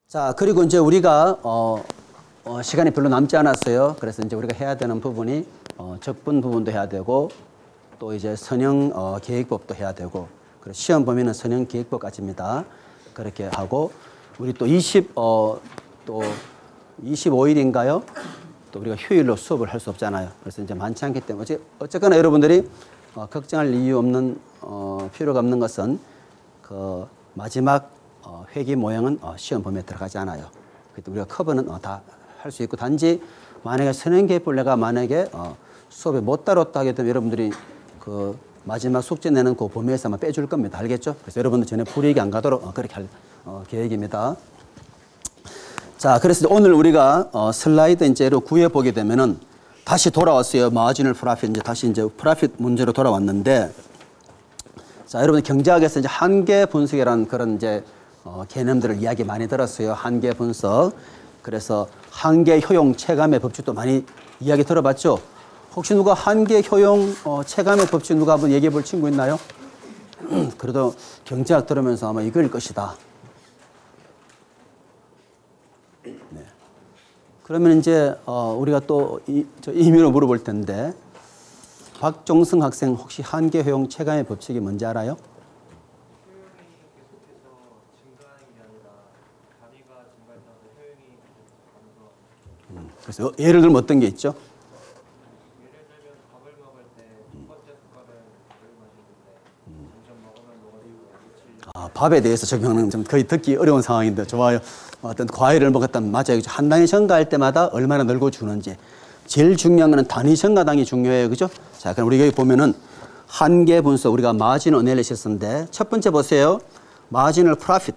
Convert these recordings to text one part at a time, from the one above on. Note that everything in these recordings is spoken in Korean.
자, 그리고 이제 우리가 시간이 별로 남지 않았어요. 그래서 이제 우리가 해야 되는 부분이 적분 부분도 해야 되고 또 이제 선형 계획법도 해야 되고 그리고 시험 범위는 선형 계획법까지입니다. 그렇게 하고 우리 또 25일인가요? 또 우리가 휴일로 수업을 할 수 없잖아요. 그래서 이제 많지 않기 때문에 어쨌거나 여러분들이 걱정할 이유 없는 필요가 없는 것은 그 마지막 회기 모형은 시험 범위에 들어가지 않아요. 그래도 우리가 커버는 다 할 수 있고 단지 만약에 선행계획을 내가 만약에 수업에 못 다뤘다 하게 되면 여러분들이 그 마지막 숙제 내는 그 범위에서만 빼줄 겁니다. 알겠죠? 그래서 여러분들 전에 불이익이 안 가도록 그렇게 할 계획입니다. 자, 그래서 오늘 우리가 슬라이드 이제로 구해보게 되면은 다시 돌아왔어요. 마지널 프로핏 다시 프로핏 문제로 돌아왔는데 자, 여러분 경제학에서 이제 한계 분석이라는 그런 이제 개념들을 이야기 많이 들었어요. 한계 분석. 그래서 한계 효용 체감의 법칙도 많이 이야기 들어봤죠. 혹시 누가 한계 효용 체감의 법칙 누가 한번 얘기해 볼 친구 있나요? 그래도 경제학 들으면서 아마 이걸 것이다. 네. 그러면 이제 우리가 또 임의로 물어볼 텐데 박종승 학생 혹시 한계 효용 체감의 법칙이 뭔지 알아요? 그래서 예를 들면 어떤 게 있죠? 예를 들면 밥을 먹을 때 첫 번째 숟갈은 밥을 마시는데 점점 먹으면 먹을수록 밥에 대해서 적용하는 좀 거의 듣기 어려운 상황인데 좋아요. 어떤 과일을 먹었다면 맞아요. 한 단위 첨가할 때마다 얼마나 늘고 주는지. 제일 중요한 거는 단위 첨가당이 중요해요. 그죠? 자, 그럼 우리 여기 보면은 한계 분석 우리가 마지널 어널리시스인데 첫 번째 보세요. 마지널 프로핏.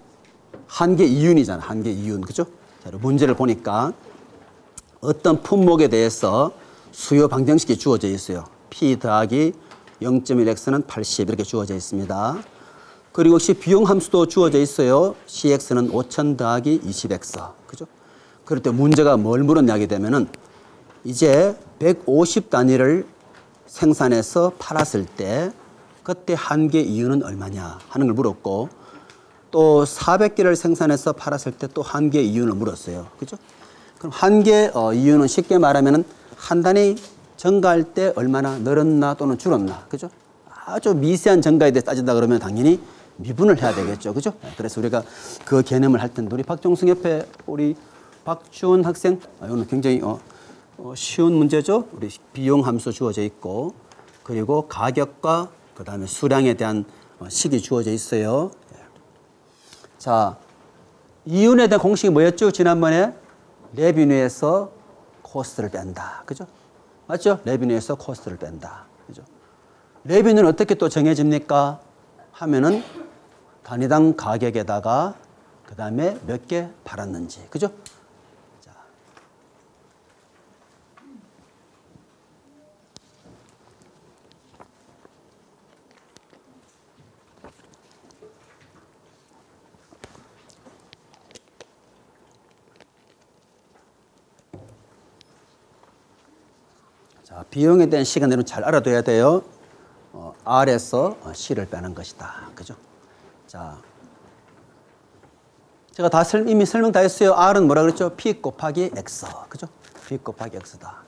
한계 이윤이잖아. 한계 이윤. 그죠? 자, 문제를 보니까 어떤 품목에 대해서 수요 방정식이 주어져 있어요. P 더하기 0.1x는 80 이렇게 주어져 있습니다. 그리고 혹시 비용 함수도 주어져 있어요. CX는 5000 더하기 20x. 그죠? 그럴 때 문제가 뭘 물었냐게 되면은 이제 150 단위를 생산해서 팔았을 때 그때 한계 이윤은 얼마냐 하는 걸 물었고 또 400개를 생산해서 팔았을 때 또 한계 이윤을 물었어요. 그죠? 그럼 한계 이윤은 쉽게 말하면은 한 단위 증가할 때 얼마나 늘었나 또는 줄었나. 그죠? 아주 미세한 증가에 대해 따진다 그러면 당연히 미분을 해야 되겠죠. 그죠? 그래서 우리가 그 개념을 할 텐데 우리 박종승 옆에 우리 박주은 학생 이거는 굉장히 쉬운 문제죠. 우리 비용 함수 주어져 있고 그리고 가격과 그다음에 수량에 대한 식이 주어져 있어요. 자, 이윤에 대한 공식이 뭐였죠? 지난번에 레비뉴에서 코스트를 뺀다. 그죠? 맞죠? 레비뉴에서 코스트를 뺀다. 그죠? 레비뉴는 어떻게 또 정해집니까? 하면은 단위당 가격에다가 그 다음에 몇 개 팔았는지. 그죠? 자. 자, 비용에 대한 시간들은 잘 알아둬야 돼요. R에서 C를 빼는 것이다. 그죠? 자, 제가 이미 설명 다 했어요. R은 뭐라 그랬죠? P 곱하기 X. 그죠? P 곱하기 X다.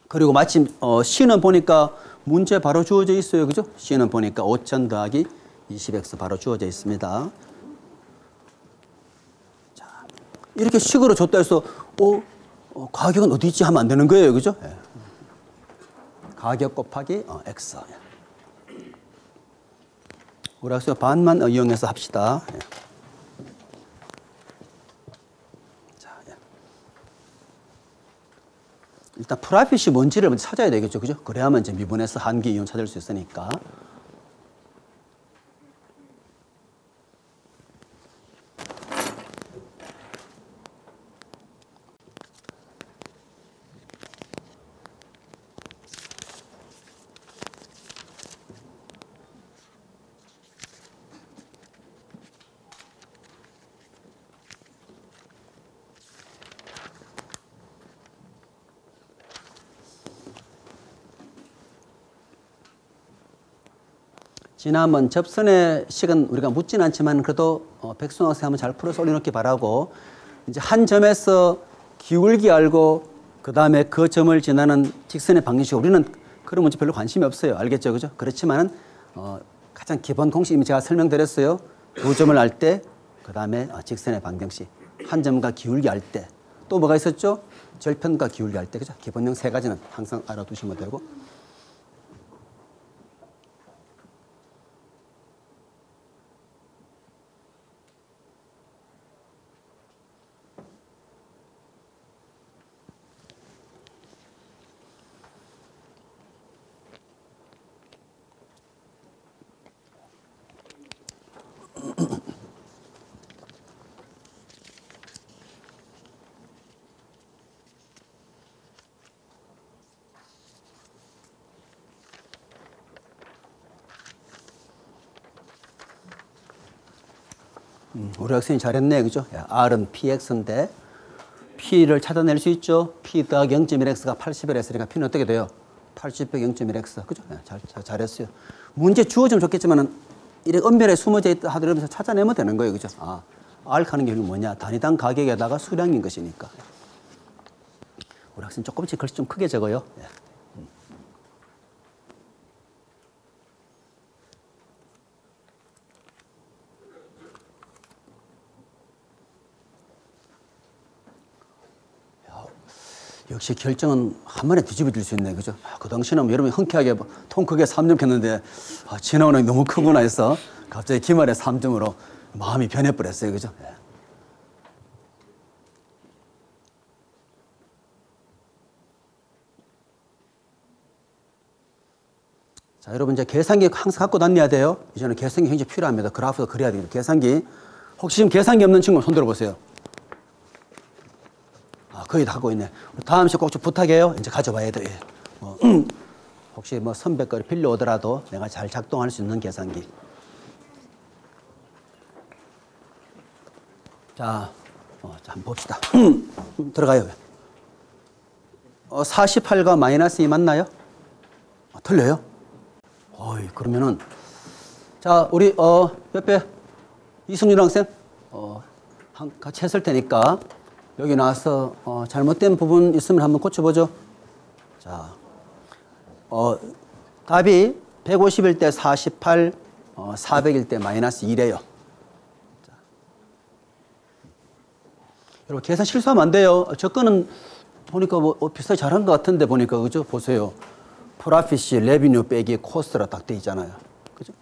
그리고 마침 C는 보니까 문제 바로 주어져 있어요. 그죠? C는 보니까 5000 더하기 20X 바로 주어져 있습니다. 자, 이렇게 식으로 줬다 해서 가격은 어디 있지 하면 안 되는 거예요. 그죠? 네. 가격 곱하기 X. 우리 학생 반만 이용해서 합시다. 예. 자, 예. 일단 프로핏이 뭔지를 먼저 찾아야 되겠죠. 그죠? 그래야만 이제 미분해서 한계 이용 찾을 수 있으니까. 지난번 접선의 식은 우리가 묻진 않지만 그래도 백승호 학생 한번 잘 풀어서 올려놓기 바라고 이제 한 점에서 기울기 알고 그 다음에 그 점을 지나는 직선의 방정식 우리는 그런 문제 별로 관심이 없어요. 알겠죠? 그죠? 그렇지만 가장 기본 공식 이미 제가 설명드렸어요. 두 점을 알 때 그 다음에 직선의 방정식 한 점과 기울기 알 때 또 뭐가 있었죠? 절편과 기울기 할 때 그죠? 기본형 세 가지는 항상 알아두시면 되고 우리 학생이 잘했네, 그죠? R은 PX인데 P를 찾아낼 수 있죠? P 더하기 0.1X가 80을 했으니까 P는 어떻게 돼요? 80 빼기 0.1X, 그죠? 잘했어요. 문제 주어지면 좋겠지만은 이렇게 엄연에 숨어져 있다 하더라도 찾아내면 되는 거예요, 그죠? R 하는 게 뭐냐? 단위당 가격에다가 수량인 것이니까. 우리 학생 조금씩 글씨 좀 크게 적어요. 역시 결정은 한 번에 뒤집어질 수 있네, 그죠? 그 당시는 여러분이 흔쾌하게 통 크게 3점 했는데 지나오는 게 너무 크구나 해서 갑자기 기말에 3점으로 마음이 변해버렸어요, 그죠? 자, 여러분 이제 계산기 항상 갖고 다녀야 돼요. 이제는 계산기 굉장히 필요합니다. 그래프도 그려야 됩니다. 계산기. 혹시 지금 계산기 없는 친구 손 들어보세요. 거의 다 갖고 있네. 다음 시간에 꼭 좀 부탁해요. 이제 가져와야 돼. 혹시 뭐 선배 거를 빌려오더라도 내가 잘 작동할 수 있는 계산기. 자, 한번 봅시다. 들어가요. 48과 마이너스 2 맞나요? 틀려요? 그러면은 자, 우리 옆에 이승준 학생 같이 했을 테니까 여기 나와서 잘못된 부분 있으면 한번 고쳐보죠. 자, 답이 150일 때 48, 400일 때 마이너스 2래요. 자. 여러분 계산 실수하면 안 돼요. 접근은 보니까 뭐 비슷하게 잘한 것 같은데 보니까 그죠? 보세요. 프라핏이 레비뉴 빼기 코스트라 딱 돼 있잖아요. 그죠?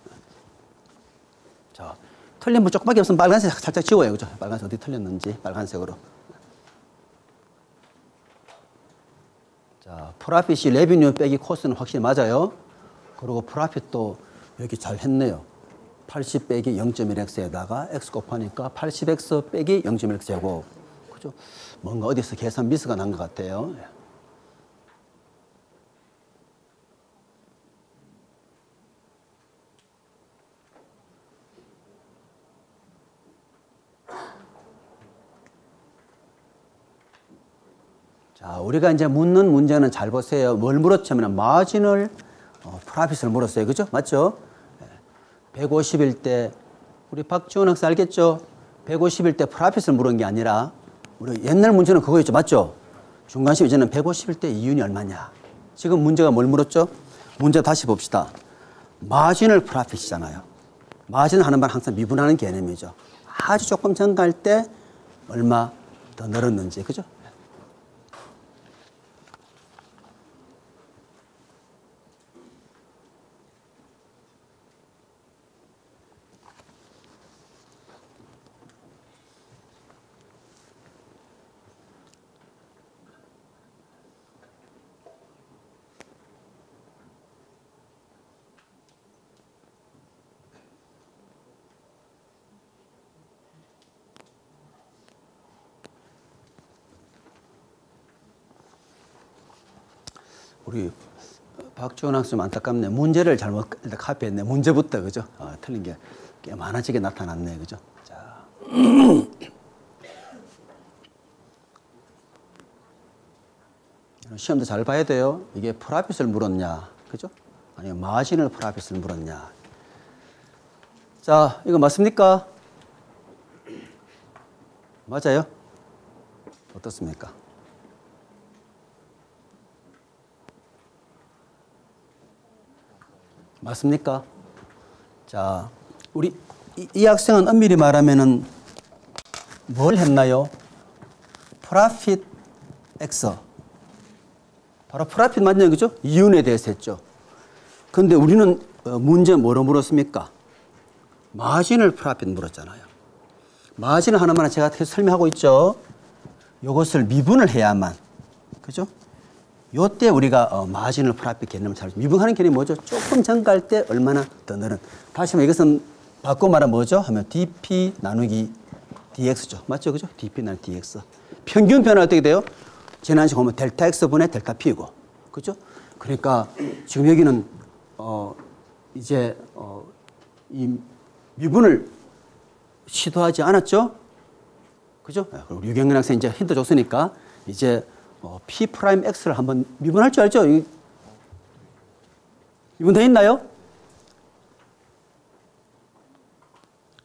자, 틀린 부 조금밖에 없으면 빨간색 살짝 지워요. 그죠? 빨간색 어디 틀렸는지 빨간색으로. 자, 프라핏이 레비뉴 빼기 코스는 확실히 맞아요. 그리고 프라핏도 여기 잘 했네요. 80 빼기 0.1x에다가 x 곱하니까 80x 빼기 0.1x 제곱. 그죠? 뭔가 어디서 계산 미스가 난 것 같아요. 자, 우리가 이제 묻는 문제는 잘 보세요. 뭘 물었냐면 마진을 프라핏을 물었어요. 그죠? 맞죠? 150일 때 우리 박지원 학생 알겠죠? 150일 때 프라핏을 물은 게 아니라 우리 옛날 문제는 그거였죠. 맞죠? 중간식 이제는 150일 때 이윤이 얼마냐. 지금 문제가 뭘 물었죠? 문제 다시 봅시다. 마진을 프라핏이잖아요. 마진 하는 말 항상 미분하는 개념이죠. 아주 조금 증가할 때 얼마 더 늘었는지. 그죠? 우리 박지원 학생 안타깝네. 문제를 잘못 일단 카피했네. 문제부터 그죠? 틀린 게 꽤 많아지게 나타났네. 그죠? 자. 시험도 잘 봐야 돼요. 이게 프라핏을 물었냐, 그죠? 아니면 마진을 프라핏을 물었냐. 자, 이거 맞습니까? 맞아요? 어떻습니까? 맞습니까? 자, 우리 이 학생은 엄밀히 말하면은 뭘 했나요? 프라핏 X. 바로 프라핏 맞나요? 그죠? 이윤에 대해서 했죠. 근데 우리는 문제 뭐로 물었습니까? 마진을 프라핏 물었잖아요. 마진을 하나만 제가 계속 설명하고 있죠. 이것을 미분을 해야만. 그죠? 요때 우리가 마진을 프라핏 개념을 잘 미분하는 개념이 뭐죠? 조금 증가할 때 얼마나 더 늘은. 다시 한번 이것은 바꿔 말하면 뭐죠? 하면 dp 나누기 dx죠. 맞죠? 그죠? dp 나누기 dx. 평균 변화 어떻게 돼요? 지난식 보면 델타 x분의 델타 p고. 그죠? 그러니까 지금 여기는 이제 이 미분을 시도하지 않았죠? 그죠? 우리 유경련 학생 이제 힌트 줬으니까 이제 P 프라임 X를 한번 미분할 줄 알죠? 미분돼 있나요?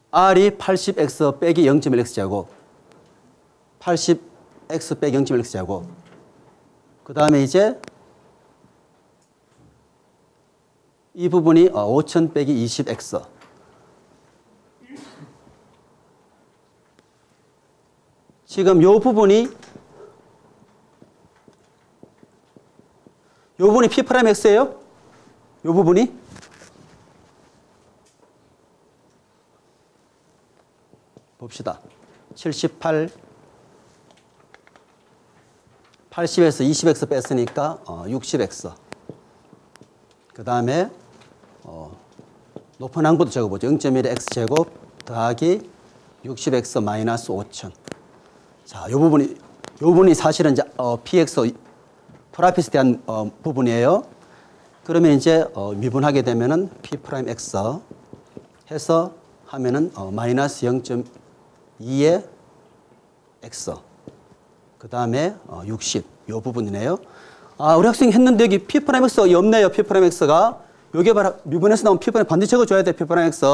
R이 80X 빼기 0.1X 제곱 80X 빼기 0.1X 제곱 그 다음에 이제 이 부분이 5000 빼기 20X 지금 요 부분이 P 프라임 X예요? 요 부분이? 봅시다. 78, 80에서 20X 뺐으니까 60X. 그 다음에 높은 항부터 적어보죠. 0.1의 X제곱 더하기 60X 마이너스 5000. 자, 요 부분이 사실은 이제 PX 프라핏에 대한 부분이에요. 그러면 이제 미분하게 되면은 P 프라임 X 해서 하면은 마이너스 0.2의 X 그 다음에 60 요 부분이네요. 아, 우리 학생이 했는데 여기 P 프라임 X가 없네요. P 프라임 X가 요게 바로 미분에서 나온 P 프라임 반드시 적어줘야 돼. P 프라임 X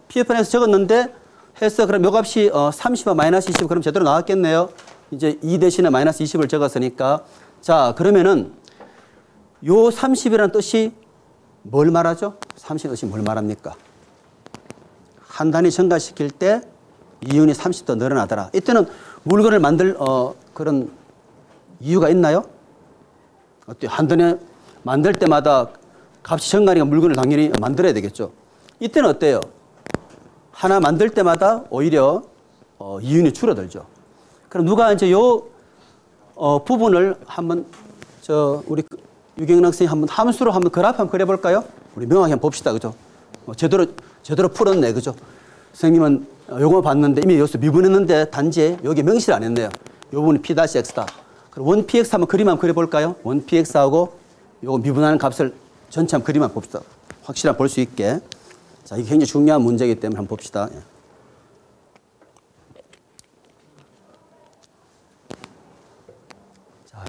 P 프라임 X 적었는데 해서 그럼 요 값이 30과 마이너스 20 그럼 제대로 나왔겠네요. 이제 2 대신에 마이너스 20을 적었으니까 자, 그러면은 요 30이라는 뜻이 뭘 말하죠? 30의 뜻이 뭘 말합니까? 한 단위 증가시킬 때 이윤이 30 더 늘어나더라. 이때는 물건을 만들 그런 이유가 있나요? 어때요? 한 단위 만들 때마다 값이 증가하니까 물건을 당연히 만들어야 되겠죠. 이때는 어때요? 하나 만들 때마다 오히려 이윤이 줄어들죠. 그럼 누가 이제 요 부분을 한번 우리 유경련 학생이 한번 함수로 한번 그래프 한번 그려볼까요? 우리 명확히 한번 봅시다, 그죠? 제대로 풀었네, 그죠? 선생님은 요거 봤는데 이미 여기서 미분했는데 단지 여기 명시를 안 했네요. 요 부분이 P-X다. 그럼 1PX 한번 그림 한번 그려볼까요? 1PX하고 요거 미분하는 값을 전체 한번 그림 한번 봅시다. 확실히 볼 수 있게. 자, 이게 굉장히 중요한 문제이기 때문에 한번 봅시다. 예.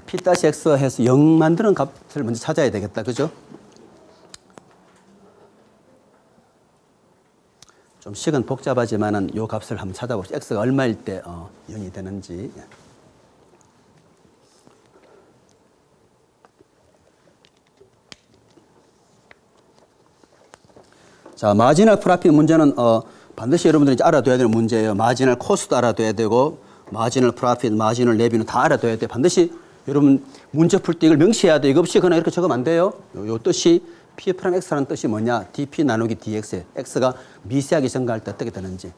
P-X 해서 0 만드는 값을 먼저 찾아야 되겠다. 그죠? 좀 식은 복잡하지만은 요 값을 한번 찾아봅시다. X가 얼마일 때 0이 되는지. 자, 마지널 프라핏 문제는 반드시 여러분들이 알아둬야 되는 문제예요. 마지널 코스도 알아둬야 되고 마지널 프라핏, 마지널 레비는 다 알아둬야 돼요. 반드시 여러분 문제 풀 때 이걸 명시해야 돼요. 이거 없이 그냥 이렇게 적으면 안 돼요. 요 뜻이 P 프라임 X라는 뜻이 뭐냐? dP 나누기 dx. X가 미세하게 증가할 때 어떻게 되는지.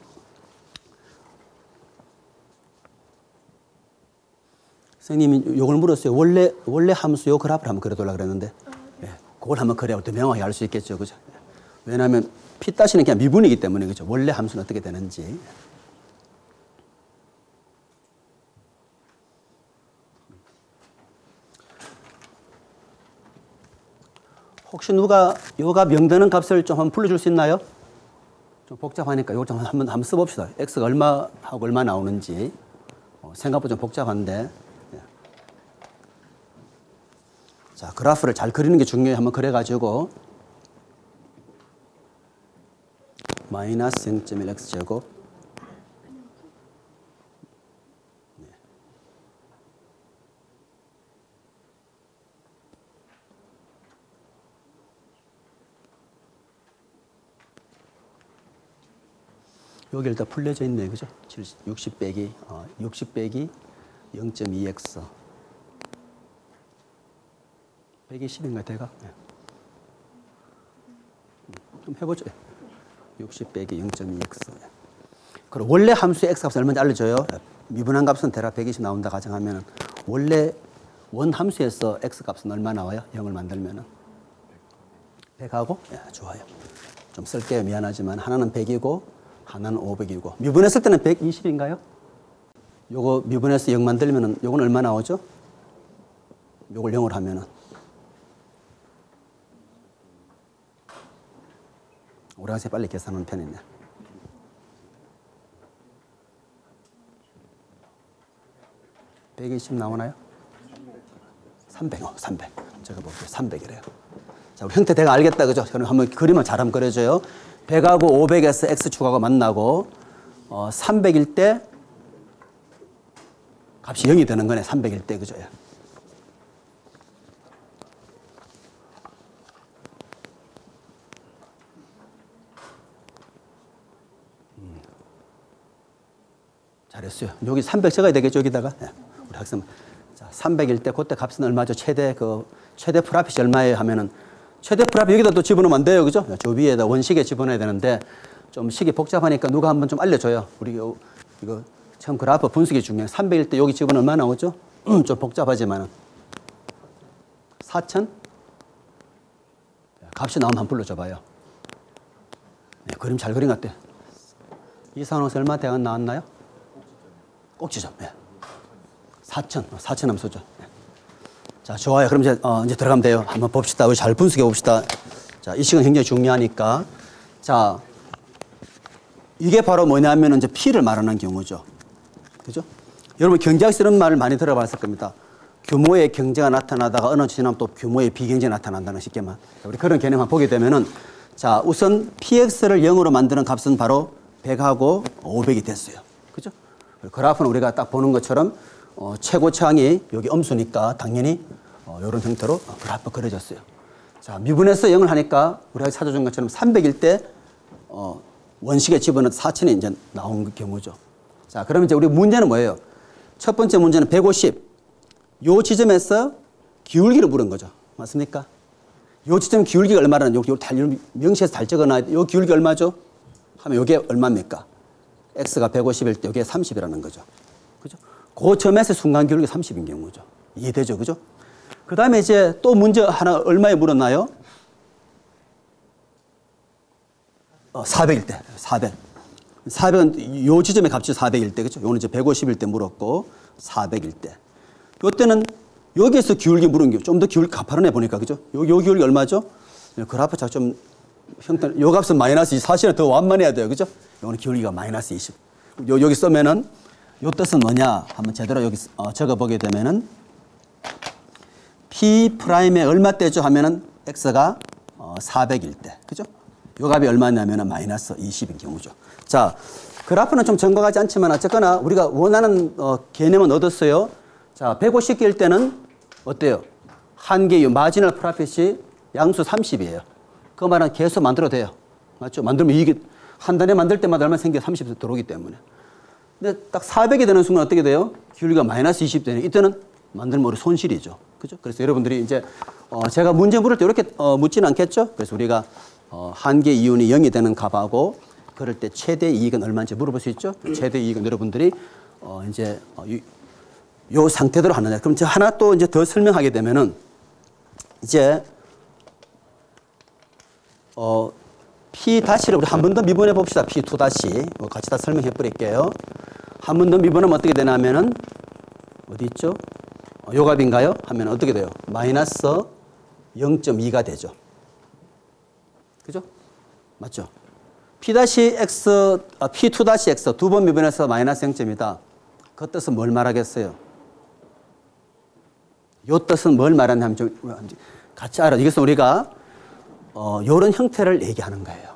선생님이 요걸 물었어요. 원래 함수 요 그래프를 한번 그려달라고 그랬는데 예, 그걸 한번 그려야 더 명확히 알 수 있겠죠. 그죠? 왜냐하면 P 따시는 그냥 미분이기 때문에 그죠? 원래 함수는 어떻게 되는지. 혹시 누가 요가 명되는 값을 좀 한번 불러줄 수 있나요? 좀 복잡하니까 이거 좀 한번 써봅시다. X가 얼마하고 얼마 나오는지. 생각보다 좀 복잡한데. 예. 자, 그래프를 잘 그리는 게 중요해요. 한번 그려가지고. 마이너스 0.1 x제곱 여기 일단 풀려져 있네, 그죠? 60 빼기 0.2x 120인가 대가? 네. 좀 해보죠. 60 빼기 0.2x. 그럼 원래 함수의 x 값은 얼마인지 알려줘요. 미분한 값은 대략 120 나온다 가정하면 원래 원 함수에서 x 값은 얼마 나와요? 0을 만들면은 100하고? 예, 좋아요. 좀 쓸게요. 미안하지만 하나는 100이고 하나는 500이고 미분했을 때는 120인가요? 요거 미분해서 0 만들면은 요건 얼마 나오죠? 요걸 0으로 하면은 우리가 빨리 계산하는 편이네. 120 나오나요? 300. 적어볼게요. 300이래요. 자, 우리 형태 대강 알겠다, 그죠? 그럼 한번 그림을 잘 한번 그려줘요. 100하고 500에서 x축하고 만나고 300일 때 값이 0이 되는 거네. 300일 때, 그죠? 잘했어요. 여기 300 적어야 되겠죠, 여기다가. 네. 우리 학생. 자, 300일 때 그때 값은 얼마죠? 최대 프라핏이 얼마예요? 하면은 최대 프라핏 여기다 또 집어넣으면 안 돼요, 그죠? 저 위에다 원식에 집어넣어야 되는데 좀 식이 복잡하니까 누가 한번 좀 알려줘요. 우리 이거 처음 그래프 분석이 중요해요. 300일 때 여기 집어넣으면 얼마 나오죠? 좀 복잡하지만은 4,000? 값이 나오면 한번 불러줘봐요. 네, 그림 잘 그린 것 같아요. 이상호에서 얼마 대안 나왔나요? 꼭지점. 네. 4,000 함수죠. 네. 자, 좋아요. 그럼 이제 들어가면 돼요. 한번 봅시다. 우리 잘 분석해 봅시다. 자, 이 시간 굉장히 중요하니까. 자, 이게 바로 뭐냐면 이제 P를 말하는 경우죠. 그죠? 여러분 경제학에서 이런 말을 많이 들어봤을 겁니다. 규모의 경제가 나타나다가 어느 지나면 또 규모의 비경제가 나타난다는 쉽게만. 우리 그런 개념만 보게 되면은 자, 우선 PX를 0으로 만드는 값은 바로 100하고 500이 됐어요. 그죠? 그래프는 우리가 딱 보는 것처럼 최고차항이 여기 엄수니까 당연히 이런 형태로 그래프 그려졌어요. 자, 미분해서 0을 하니까 우리가 찾아준 것처럼 300일 때 원식에 집어넣은 4,000이 이제 나온 경우죠. 자, 그러면 이제 우리 문제는 뭐예요? 첫 번째 문제는 150. 요 지점에서 기울기를 물은 거죠. 맞습니까? 요 지점 기울기가 얼마라는 명시해서 잘 적어놔야 요 기울기 얼마죠? 하면 요게 얼마입니까? x가 150일 때 요게 30이라는 거죠. 그죠? 그 점에서 순간 기울기 30인 경우죠. 이해되죠? 그죠? 그 다음에 이제 또 문제 하나 얼마에 물었나요? 400일 때. 400은 요 지점의 값이 400일 때. 그죠? 요는 이제 150일 때 물었고 400일 때. 요때는 여기에서 기울기 물은 게 좀 더 기울기 가파르네 보니까. 그죠? 요 기울기 얼마죠? 그래프 좀 형태, 요 값은 마이너스 20. 사실은 더 완만해야 돼요. 그죠? 요거는 기울기가 마이너스 20. 여기 쓰면은 요 뜻은 뭐냐? 한번 제대로 여기 적어보게 되면은 P'에 얼마 때죠? 하면은 X가 400일 때. 그죠? 요 값이 얼마냐면은 마이너스 20인 경우죠. 자, 그래프는 좀 정확하지 않지만 어쨌거나 우리가 원하는 개념은 얻었어요. 자, 150개일 때는 어때요? 한 개의 마지널 프라핏이 양수 30이에요. 그 말은 계속 만들어도 돼요. 맞죠? 만들면 이게 한 단에 만들 때마다 얼마 생겨 30에서 들어오기 때문에. 근데 딱 400이 되는 순간 어떻게 돼요? 기울기가 마이너스 20 되는 이때는 만들면 우리 손실이죠. 그죠? 그래서 여러분들이 이제 제가 문제 물을 때 이렇게 묻지는 않겠죠? 그래서 우리가 한계 이윤이 0이 되는 값하고 그럴 때 최대 이익은 얼마인지 물어볼 수 있죠? 최대 이익은 여러분들이 이제 요 상태대로 하느냐. 그럼 제가 하나 또 이제 더 설명하게 되면은 이제 P 다시를 우리 한 번 더 미분해 봅시다. P2 다시. 같이 다 설명해 버릴게요. 한 번 더 미분하면 어떻게 되냐면은 어디 있죠? 요 값인가요? 하면 어떻게 돼요? 마이너스 0.2가 되죠. 그죠? 맞죠? P-X, P2-X 두 번 미분해서 마이너스 0.2다. 그 뜻은 뭘 말하겠어요? 요 뜻은 뭘 말하냐면 같이 알아. 이것은 우리가 요런 형태를 얘기하는 거예요.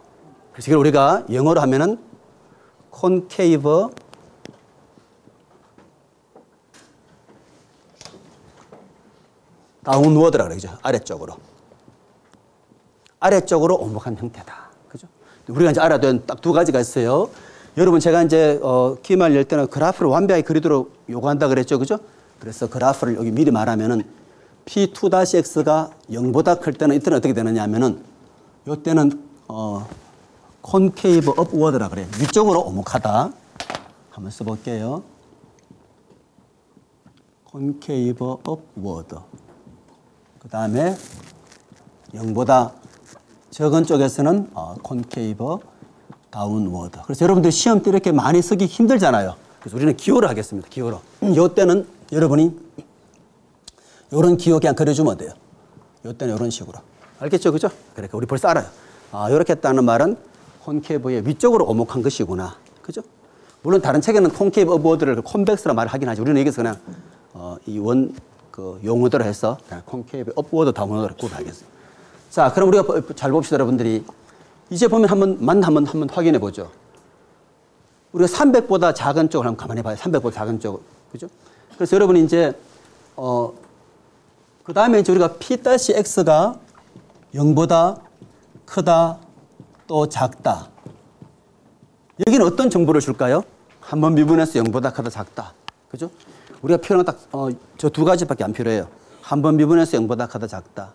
그래서 이걸 우리가 영어로 하면은 concave 다운워드라 그러죠. 아래쪽으로 오목한 형태다. 그죠? 우리가 이제 알아야 되는 딱 두 가지가 있어요. 여러분 제가 이제 기말 열 때는 그래프를 완벽하게 그리도록 요구한다 그랬죠. 그죠? 그래서 그래프를 여기 미리 말하면은 P2-X가 0보다 클 때는 이때는 어떻게 되느냐 하면은 요때는 concave upward라 그래요. 위쪽으로 오목하다. 한번 써볼게요. concave upward. 그 다음에 0보다 적은 쪽에서는 concave downward. 그래서 여러분들 시험 때 이렇게 많이 쓰기 힘들잖아요. 그래서 우리는 기호를 하겠습니다. 기호로. 요때는 여러분이 요런 기호 그냥 그려주면 돼요. 요때는 요런 식으로. 알겠죠? 그죠? 그러니까 우리 벌써 알아요. 요렇게 했다는 말은 콘케이브의 위쪽으로 오목한 것이구나. 그죠? 물론 다른 책에는 콘케이브 업워드를 콘벡스라 말을 하긴 하죠. 우리는 여기서 그냥 이 용어대로 해서 그냥 콘케이브 업워드 다운워드를 구분하겠어요. 자, 그럼 우리가 잘 봅시다, 여러분들이. 이제 보면 한번 확인해 보죠. 우리가 300보다 작은 쪽을 한번 가만히 봐요. 300보다 작은 쪽. 그죠? 그래서 여러분이 이제, 그 다음에 이제 우리가 P-X가 0보다 크다, 또 작다. 여기는 어떤 정보를 줄까요? 한 번 미분해서 0보다 크다, 작다. 그죠? 우리가 필요한 건 딱, 저 두 가지밖에 안 필요해요. 한 번 미분해서 0보다 크다, 작다.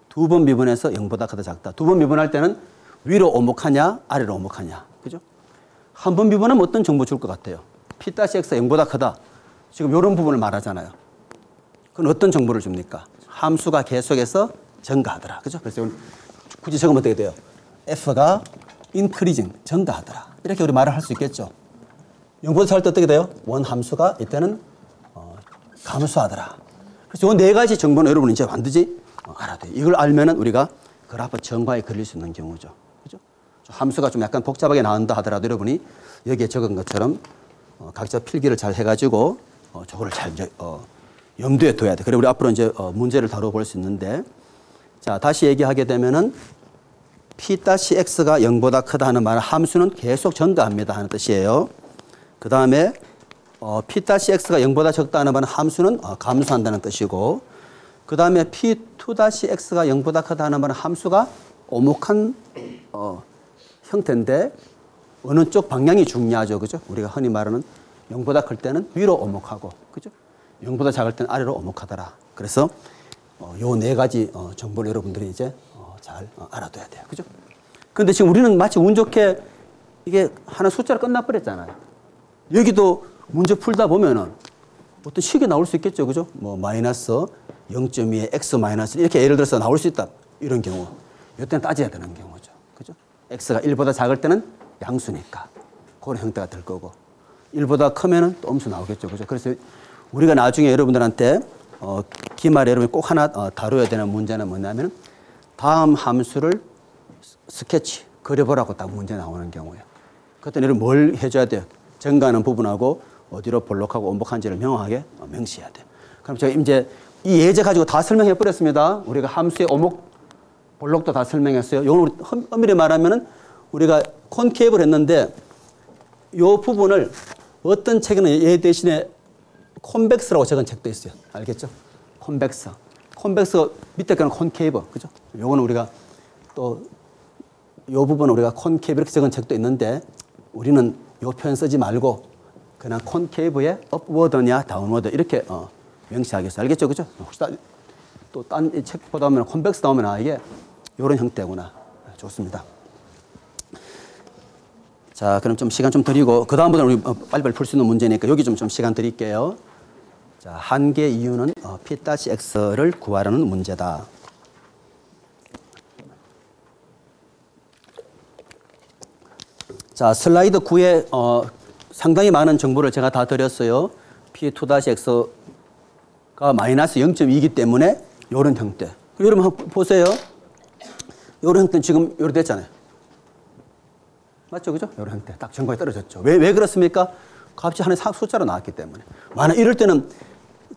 두 번 미분해서 0보다 크다, 작다. 두 번 미분할 때는 위로 오목하냐, 아래로 오목하냐. 그죠? 한 번 미분하면 어떤 정보 줄 것 같아요? P-X가 0보다 크다. 지금 이런 부분을 말하잖아요. 그건 어떤 정보를 줍니까? 함수가 계속해서 증가하더라. 그죠? 그래서 굳이 적으면 어떻게 돼요? F가 increasing, 증가하더라. 이렇게 우리 말을 할 수 있겠죠. 0보다 작을 때 어떻게 돼요? 원 함수가 이때는 감소하더라. 그래서 이 네 가지 정보는 여러분 이제 반드시 알아야 돼요. 이걸 알면은 우리가 그래프 정과에 그릴 수 있는 경우죠. 그죠? 함수가 좀 약간 복잡하게 나온다 하더라도 여러분이 여기에 적은 것처럼 각자 필기를 잘 해가지고 저거를 잘 염두에 둬야 돼. 그래 우리 앞으로 이제 문제를 다뤄볼 수 있는데, 자 다시 얘기하게 되면은 P-X가 0보다 크다 하는 말은 함수는 계속 증가합니다 하는 뜻이에요. 그 다음에 P-X가 0보다 적다 하는 말은 함수는 감소한다는 뜻이고, 그 다음에 P2-X가 0보다 크다 하는 말은 함수가 오목한 형태인데 어느 쪽 방향이 중요하죠. 그죠? 우리가 흔히 말하는 0보다 클 때는 위로 오목하고, 그죠? 0보다 작을 때는 아래로 오목하더라. 그래서 요 네 가지 정보를 여러분들이 이제 잘 알아둬야 돼요. 그죠? 근데 지금 우리는 마치 운 좋게 이게 하나 숫자로 끝나버렸잖아요. 여기도 문제 풀다 보면은 어떤 식이 나올 수 있겠죠. 그죠? 뭐 마이너스 0.2에 x 마이너스 이렇게 예를 들어서 나올 수 있다. 이런 경우. 이때는 따져야 되는 경우죠. 그죠? x가 1보다 작을 때는 양수니까 그런 형태가 될 거고, 1보다 크면은 또 음수 나오겠죠. 그죠? 그래서 우리가 나중에 여러분들한테 기말에 여러분이 꼭 하나 다뤄야 되는 문제는 뭐냐면 다음 함수를 스케치 그려보라고 딱 문제 나오는 경우예요. 그때 여러분 뭘 해줘야 돼요? 증가하는 부분하고 어디로 볼록하고 오목한지를 명확하게 명시해야 돼요. 그럼 제가 이제 이 예제 가지고 다 설명해 버렸습니다. 우리가 함수의 오목, 볼록도 다 설명했어요. 이걸 엄밀히 말하면은 우리가 콘케이브를 했는데 이 부분을 어떤 책에는 얘 대신에 콘벡스라고 적은 책도 있어요. 알겠죠? 콘벡스. 콘벡스 밑에 거는 콘케이브. 그죠? 요거는 우리가 또 요 부분은 우리가 콘케이브 이렇게 적은 책도 있는데 우리는 요 표현 쓰지 말고 그냥 콘케이브의 업워드냐 다운워드 이렇게 명시하겠어요. 알겠죠? 그죠? 혹시 또 딴 책 보다 보면 콘벡스 나오면 이게 요런 형태구나. 좋습니다. 자, 그럼 좀 시간 좀 드리고 그 다음부터는 우리 빨리빨리 풀 수 있는 문제니까 여기 좀 시간 드릴게요. 자, 한계 이유는 P-X를 구하라는 문제다. 자, 슬라이드 9에 상당히 많은 정보를 제가 다 드렸어요. P2-X가 마이너스 0.2이기 때문에 이런 형태. 여러분 한번 보세요. 이런 형태는 지금 이렇게 됐잖아요. 맞죠? 그죠? 이런 형태. 딱 정과에 떨어졌죠. 왜 그렇습니까? 값이 하나의 숫자로 나왔기 때문에. 만약 이럴 때는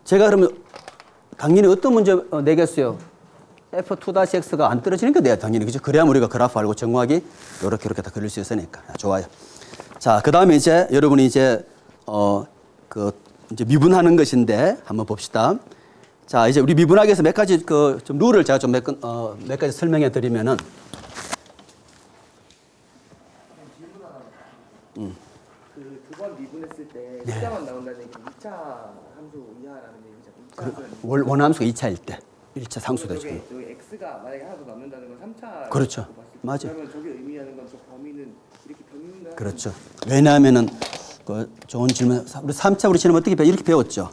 제가 그러면 당연히 어떤 문제 내겠어요? F2-X가 안 떨어지는 게 돼야 당연히, 그죠? 그래야 우리가 그래프 알고 정확히 이렇게 다 그릴 수 있으니까. 좋아요. 자, 그 다음에 이제 여러분이 이제, 이제 미분하는 것인데 한번 봅시다. 자, 이제 우리 미분하기 위해서 몇 가지 좀 룰을 제가 좀 몇 가지 설명해 드리면은. 두 번 미분했을 때 숫자만 나온다는 얘기 2차 함수 이하라는 얘기죠. 원함수가 2차일 때 1차 상수다. 여기 x가 만약에 하나 더 남는다는 건 3차. 그렇죠. 맞아요. 그러면 저게 의미하는 건 저 범위는 이렇게 변인가? 그렇죠. 왜냐하면은 좋은 질문. 우리 3차 우리 지금 어떻게 이렇게 배웠죠?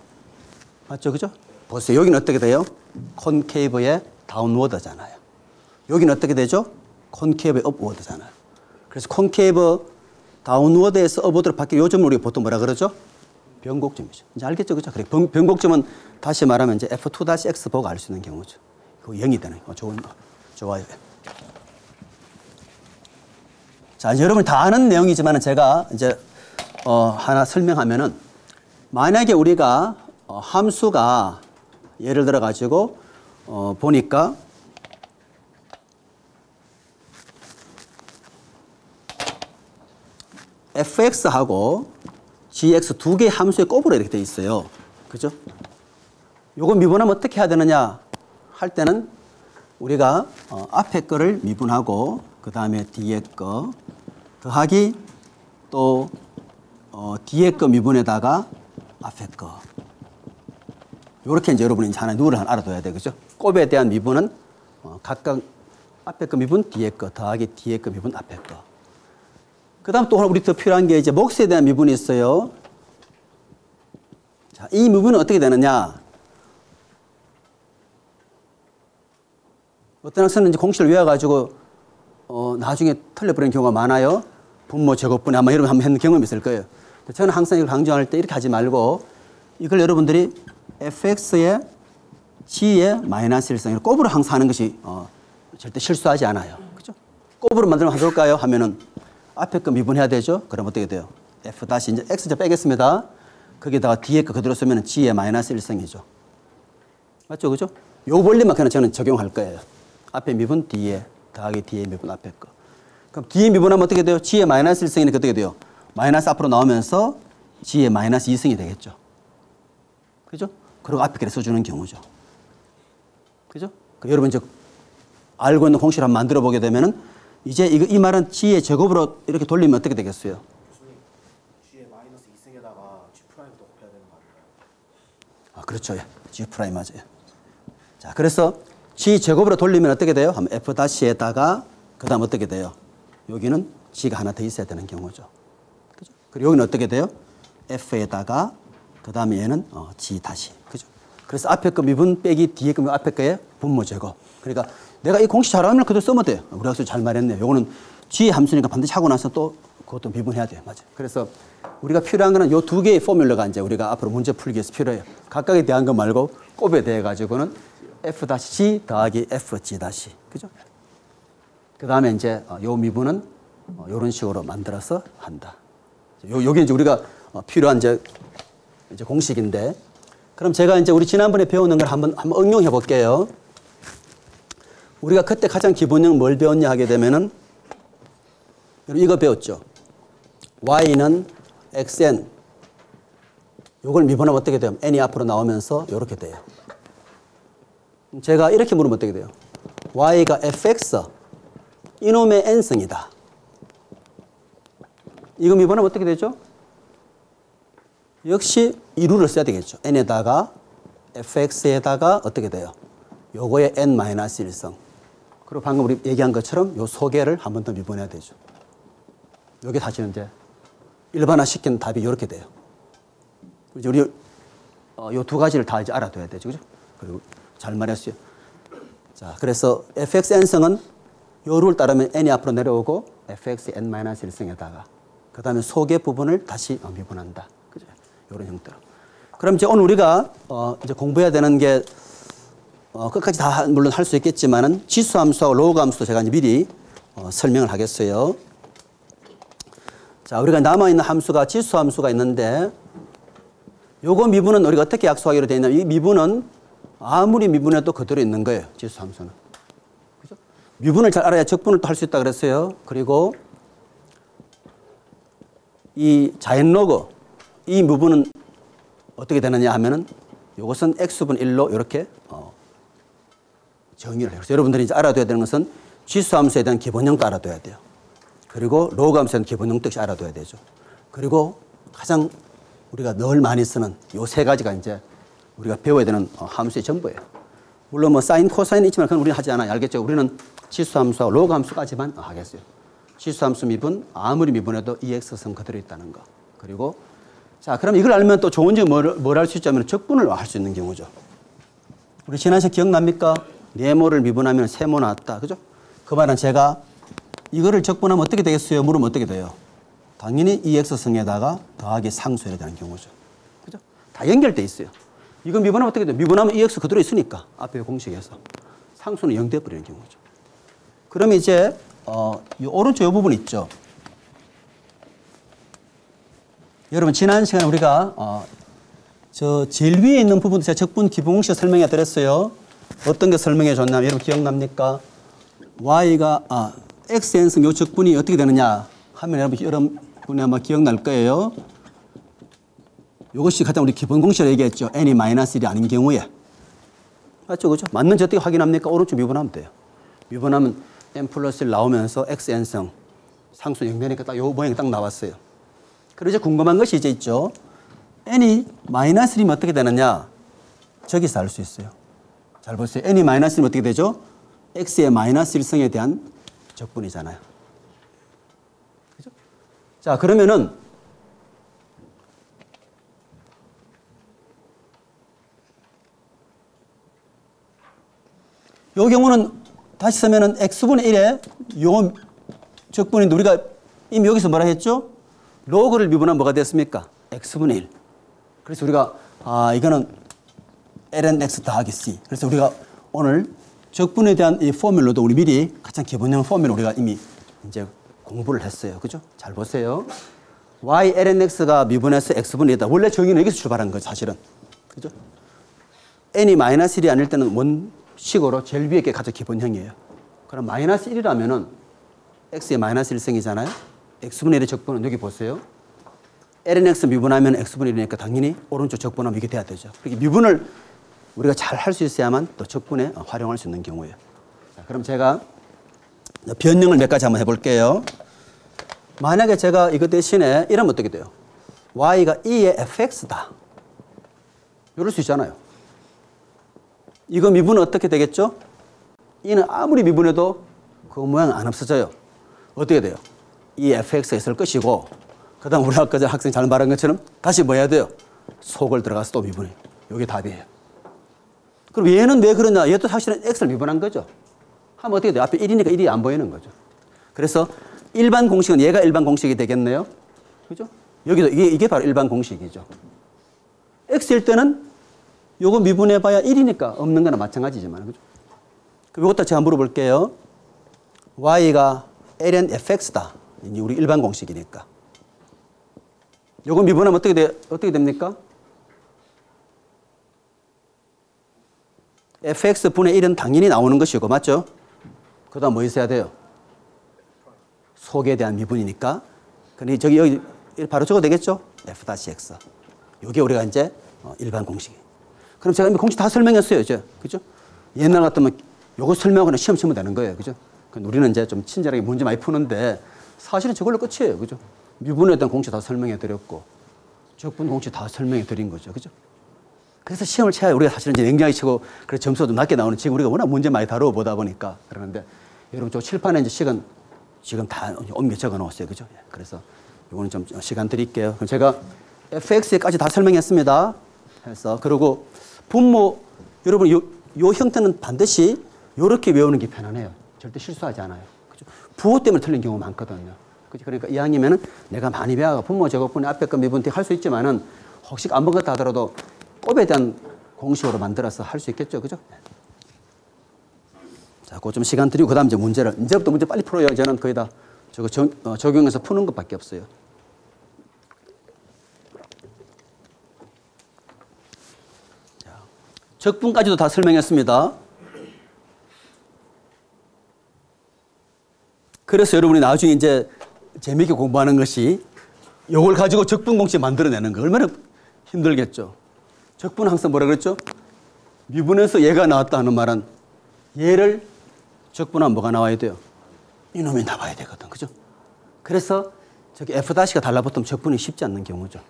맞죠, 그죠? 보세요. 여기는 어떻게 돼요? 콘케이브의 다운워드잖아요. 여기는 어떻게 되죠? 콘케이브의 업워드잖아요. 그래서 콘케이브 다운워드에서 업워드로 바뀌어 요즘은 우리가 보통 뭐라 그러죠? 변곡점이죠. 이제 알겠죠, 그죠? 그래. 변곡점은 다시 말하면 이제 F2-X 보고 알 수 있는 경우죠. 그 0이 되는 거. 좋아요. 자, 이제 여러분이 다 아는 내용이지만 제가 이제 하나 설명하면은 만약에 우리가 함수가 예를 들어 가지고 보니까 fx하고 gx 두 개의 함수의 곱으로 이렇게 돼 있어요. 그죠? 요거 미분하면 어떻게 해야 되느냐 할 때는 우리가 앞에 거를 미분하고 그 다음에 뒤에 거 더하기 또 뒤에 거 미분에다가 앞에 거. 요렇게 이제 여러분이 이제 하나 룰을 알아둬야 돼. 그죠? 곱에 대한 미분은 각각 앞에 거 미분, 뒤에 거 더하기 뒤에 거 미분, 앞에 거. 그 다음 또 우리 더 필요한 게 이제 몫에 대한 미분이 있어요. 자, 이 미분은 어떻게 되느냐? 어떤 학생은 이제 공식을 외워가지고 나중에 틀려버리는 경우가 많아요. 분모 제곱분에 아마 여러분 한번 했는 경험이 있을 거예요. 저는 항상 이걸 강조할 때 이렇게 하지 말고 이걸 여러분들이 fx의 g의 마이너스 1승 곱으로 항상 하는 것이 절대 실수하지 않아요. 그죠? 곱으로 만들면 해볼까요? 하면은 앞에 거 미분해야 되죠? 그럼 어떻게 돼요? f 다시 이제 x자 빼겠습니다. 거기다가 뒤에 거 그대로 쓰면 g의 마이너스 1승이죠. 맞죠? 그죠? 요 원리만 그냥 저는 적용할 거예요. 앞에 미분 뒤에 더하기 뒤에 미분 앞에 거. 그럼 뒤에 미분하면 어떻게 돼요? g의 마이너스 1승이니까 어떻게 돼요? 마이너스 앞으로 나오면서 g의 마이너스 2승이 되겠죠. 그죠? 그리고 앞에 거 써주는 경우죠. 그죠? 여러분 이제 알고 있는 공식을 한번 만들어 보게 되면은 이제 이 말은 g의 제곱으로 이렇게 돌리면 어떻게 되겠어요? 교수님, g의 마이너스 2승에다가 g 프라임도 곱해야 되는 거 아닌가요? 아, 그렇죠. 예. g 프라임 맞아요. 자, 그래서 g 제곱으로 돌리면 어떻게 돼요? 하면 f 다시에다가 그다음 어떻게 돼요? 여기는 g가 하나 더 있어야 되는 경우죠. 그죠? 그리고 여기는 어떻게 돼요? f에다가 그다음에 얘는 g 다시. 그죠? 그래서 앞에 거 미분 빼기 뒤에 거 앞에 거에 분모 제곱. 그러니까 내가 이 공식 잘하면 그대로 쓰면 돼요. 우리 학생 잘 말했네요. 요거는 g 함수니까 반드시 하고 나서 또 그것도 미분해야 돼요. 맞아요. 그래서 우리가 필요한 거는 요 두 개의 포뮬러가 이제 우리가 앞으로 문제 풀기 위해서 필요해요. 각각에 대한 거 말고 곱에 대해 가지고는 f-g 더하기 fg 다시. 그죠? 그 다음에 이제 요 미분은 요런 식으로 만들어서 한다. 요게 이제 우리가 필요한 이제 공식인데 그럼 제가 이제 우리 지난번에 배우는 걸 한번 응용해 볼게요. 우리가 그때 가장 기본형 뭘 배웠냐 하게 되면은 이거 배웠죠. y는 xn 요걸 미분하면 어떻게 돼요? n이 앞으로 나오면서 이렇게 돼요. 제가 이렇게 물으면 어떻게 돼요? y가 fx 이놈의 n승이다. 이거 미분하면 어떻게 되죠? 역시 이 룰을 써야 되겠죠. n에다가 fx에다가 어떻게 돼요? 요거의 n-1승. 그리고 방금 우리 얘기한 것처럼 요 소개를 한 번 더 미분해야 되죠. 요게 사실은 이제 일반화 시킨 답이 이렇게 돼요. 우리 요 두 가지를 다 이제 알아둬야 되죠. 그죠? 그리고 잘 말했어요. 자, 그래서 fxn승은 요 룰 따르면 n이 앞으로 내려오고 fx n-1승에다가 그 다음에 소개 부분을 다시 미분한다. 그죠? 요런 형태로. 그럼 이제 오늘 우리가 이제 공부해야 되는 게 끝까지 다 물론 할 수 있겠지만은 지수 함수하고 로그 함수도 제가 이제 미리 설명을 하겠어요. 자, 우리가 남아있는 함수가 지수 함수가 있는데 요거 미분은 우리가 어떻게 약속하기로 되어 있냐면 이 미분은 아무리 미분해도 그대로 있는 거예요. 지수 함수는. 미분을 잘 알아야 적분을 또 할 수 있다 그랬어요. 그리고 이 자연 로그, 이 미분은 어떻게 되느냐 하면은 이것은 x분 1로 이렇게 정의를 해요. 그래서 여러분들이 이제 알아둬야 되는 것은 지수함수에 대한 기본형도 알아둬야 돼요. 그리고 로그 함수에 대한 기본형도 역시 알아둬야 되죠. 그리고 가장 우리가 늘 많이 쓰는 이 세 가지가 이제 우리가 배워야 되는 함수의 전부예요. 물론 뭐 사인, 코사인이 있지만 그건 우리는 하지 않아요. 알겠죠? 우리는 지수함수와 로그 함수까지만 하겠어요. 지수함수 미분, 아무리 미분해도 EX성 그대로 있다는 거. 그리고 자, 그럼 이걸 알면 또 좋은 점이 뭘 할 수 있냐면 적분을 할 수 있는 경우죠. 우리 지난 시간 기억납니까? 네모를 미분하면 세모 나왔다. 그죠? 그 말은 제가 이거를 적분하면 어떻게 되겠어요? 물으면 어떻게 돼요? 당연히 EX성에다가 더하기 상수해야 되는 경우죠. 그죠? 다 연결돼 있어요. 이거 미분하면 어떻게 돼요? 미분하면 EX 그대로 있으니까 앞에 공식에서 상수는 0 돼버리는 경우죠. 그럼 이제 이 오른쪽 이 부분 있죠. 여러분 지난 시간에 우리가 저 제일 위에 있는 부분도 제가 적분 기본공식 설명해 드렸어요. 어떤 게 설명해 줬냐면 여러분 기억납니까? y가 xn승 요 적분이 어떻게 되느냐 하면 여러분이 아마 기억날 거예요. 이것이 가장 우리 기본 공식으로 얘기했죠. n이 -1이 아닌 경우에. 맞죠? 그죠? 맞는지 어떻게 확인합니까? 오른쪽 미분하면 돼요. 미분하면 n 플러스 1 나오면서 xn승 상수 0되니까 딱 요 모양이 딱 나왔어요. 그리고 이제 궁금한 것이 이제 있죠. n이 -1이면 어떻게 되느냐? 저기서 알 수 있어요. 잘 보세요. n이 -1이면 어떻게 되죠? x의 -1승에 대한 적분이잖아요. 그죠? 자, 그러면은 요 경우는 다시 쓰면은 x분의 1에 요 적분인데 우리가 이미 여기서 뭐라 했죠? 로그를 미분하면 뭐가 됐습니까? x분의 1. 그래서 우리가 이거는 ln x 더하기 c. 그래서 우리가 오늘 적분에 대한 이 포뮬러도 우리 미리 가장 기본형 포뮬러 우리가 이미 이제 공부를 했어요. 그죠? 잘 보세요. y ln x가 미분해서 x분의 1이다. 원래 정의는 여기서 출발한 거죠, 사실은. 그죠? n이 -1이 아닐 때는 원식으로 제일 위에 게 가장 기본형이에요. 그럼 -1이라면은 x의 -1승이잖아요. x분의 1의 적분은 여기 보세요. ln x 미분하면 x분의 1이니까 당연히 오른쪽 적분하면 이게 돼야 되죠. 그렇게 미분을 우리가 잘 할 수 있어야만 또 적분에 활용할 수 있는 경우예요. 자, 그럼 제가 변형을 몇 가지 한번 해볼게요. 만약에 제가 이거 대신에 이러면 어떻게 돼요? y가 e의 fx다. 이럴 수 있잖아요. 이거 미분은 어떻게 되겠죠? e는 아무리 미분해도 그 모양은 안 없어져요. 어떻게 돼요? 이 fx가 있을 것이고 그 다음 우리 아까 학생이 잘 말한 것처럼 다시 뭐 해야 돼요? 속을 들어가서 또 미분해요. 이게 답이에요. 그럼 얘는 왜 그러냐? 얘도 사실은 x를 미분한 거죠. 하면 어떻게 돼요? 앞에 1이니까 1이 안 보이는 거죠. 그래서 일반 공식은 얘가 일반 공식이 되겠네요. 그죠? 여기도 이게 바로 일반 공식이죠. x일 때는 요거 미분해봐야 1이니까 없는 거나 마찬가지지만. 그죠? 그럼 이것도 제가 물어볼게요. y가 ln fx다. 우리 일반 공식이니까. 요거 미분하면 어떻게 됩니까? fx분의 1은 당연히 나오는 것이고, 맞죠? 그 다음 뭐 있어야 돼요? 속에 대한 미분이니까. 근데 여기 바로 적어도 되겠죠? f-x. 요게 우리가 이제 일반 공식이에요. 그럼 제가 이미 공식 다 설명했어요, 이제. 그죠? 옛날 같으면 요거 설명하고 그냥 시험 치면 되는 거예요. 그죠? 우리는 이제 좀 친절하게 문제 많이 푸는데 사실은 저걸로 끝이에요. 그죠? 미분에 대한 공식 다 설명해 드렸고, 적분 공식 다 설명해 드린 거죠. 그죠? 그래서 시험을 쳐야 우리가 사실은 이제 냉정하게 치고, 그래서 점수도 낮게 나오는 지금 우리가 워낙 문제 많이 다루어 보다 보니까 그러는데, 여러분 저 칠판에 이제 시간 지금 다 옮겨 적어 놓았어요. 그죠? 그래서 이거는 좀 시간 드릴게요. 그럼 제가 fx까지 다 설명했습니다. 해서, 그리고 분모, 여러분 요 형태는 반드시 요렇게 외우는 게 편안해요. 절대 실수하지 않아요. 그죠? 부호 때문에 틀린 경우 많거든요. 그죠? 그러니까 이왕이면은 내가 많이 배워가 분모 제곱분의 앞에 거 미분 할 수 있지만은 혹시 안 먹었다 하더라도 곱에 대한 공식으로 만들어서 할 수 있겠죠. 그죠? 자, 그거 좀 시간 드리고 그다음 이제 문제를 이제부터 문제 빨리 풀어요. 저는 거의 다 저거 적용해서 푸는 것밖에 없어요. 자, 적분까지도 다 설명했습니다. 그래서 여러분이 나중에 이제 재미있게 공부하는 것이 이걸 가지고 적분 공식 만들어내는 거 얼마나 힘들겠죠. 적분은 항상 뭐라 그랬죠? 미분에서 얘가 나왔다 하는 말은 얘를 적분하면 뭐가 나와야 돼요? 이놈이 나와야 되거든. 그죠? 그래서 저기 F'가 달라붙으면 적분이 쉽지 않는 경우죠.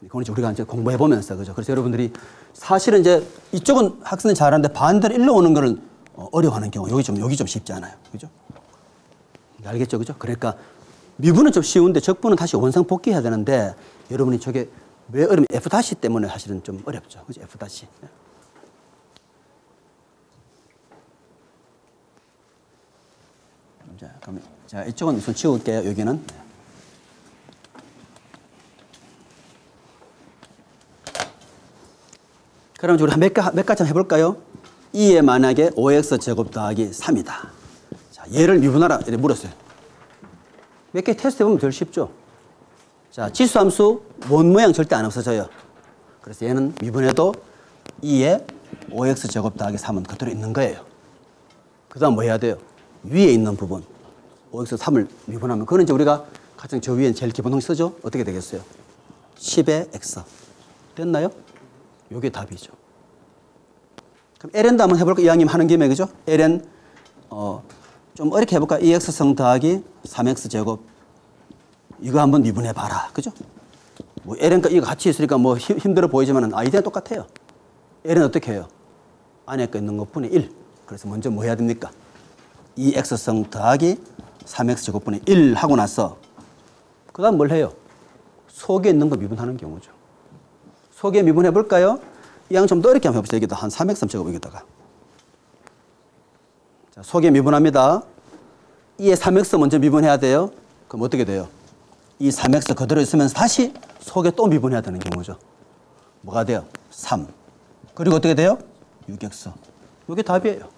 이건 이제 우리가 이제 공부해보면서, 그죠? 그래서 여러분들이 사실은 이제 이쪽은 학생이 잘하는데 반대로 일로 오는 거는 어려워하는 경우, 여기 좀 쉽지 않아요. 그죠? 알겠죠? 그죠? 그러니까 미분은 좀 쉬운데 적분은 다시 원상 복귀해야 되는데 여러분이 저게 왜 어려면 F' 때문에 사실은 좀 어렵죠. 그죠? F'. 자, 그럼 자, 이쪽은 우선 치울게요. 여기는. 그럼 우리 몇 가지 한번 해볼까요? 2에 만약에 5x 제곱 더하기 3이다. 자, 얘를 미분하라 이렇게 물었어요. 몇 개 테스트 해보면 덜 쉽죠? 자, 지수함수 원 모양 절대 안 없어져요. 그래서 얘는 미분해도 2에 5x 제곱 더하기 3은 그대로 있는 거예요. 그 다음 뭐 해야 돼요? 위에 있는 부분 5x 3을 미분하면 그거는 이제 우리가 가장 저 위에 제일 기본 형식 쓰죠? 어떻게 되겠어요? 10의 x 됐나요? 요게 답이죠. 그럼 ln도 한번 해볼까? 이왕이면 하는 김에, 그죠? ln 좀 어렵게 해볼까? 2x승 더하기 3x 제곱 이거 한번 미분해 봐라, 그죠? 뭐 ln과 이거 같이 있으니까 뭐 힘들어 보이지만은 아이디어는 똑같아요. ln 어떻게 해요? 안에 거 있는 것분의 1. 그래서 먼저 뭐 해야 됩니까? 2x승 더하기 3x 제곱분의 1 하고 나서 그 다음 뭘 해요? 속에 있는 거 미분하는 경우죠. 속에 미분해 볼까요? 이 양 좀 더 어렵게 한번 해봅시다. 여기다 한 3x 제곱 여기다가. 자, 속에 미분합니다. 2에 3x 먼저 미분해야 돼요. 그럼 어떻게 돼요? 이 3x 그대로 있으면서 다시 속에 또 미분해야 되는 경우죠. 뭐가 돼요? 3. 그리고 어떻게 돼요? 6x. 이게 답이에요.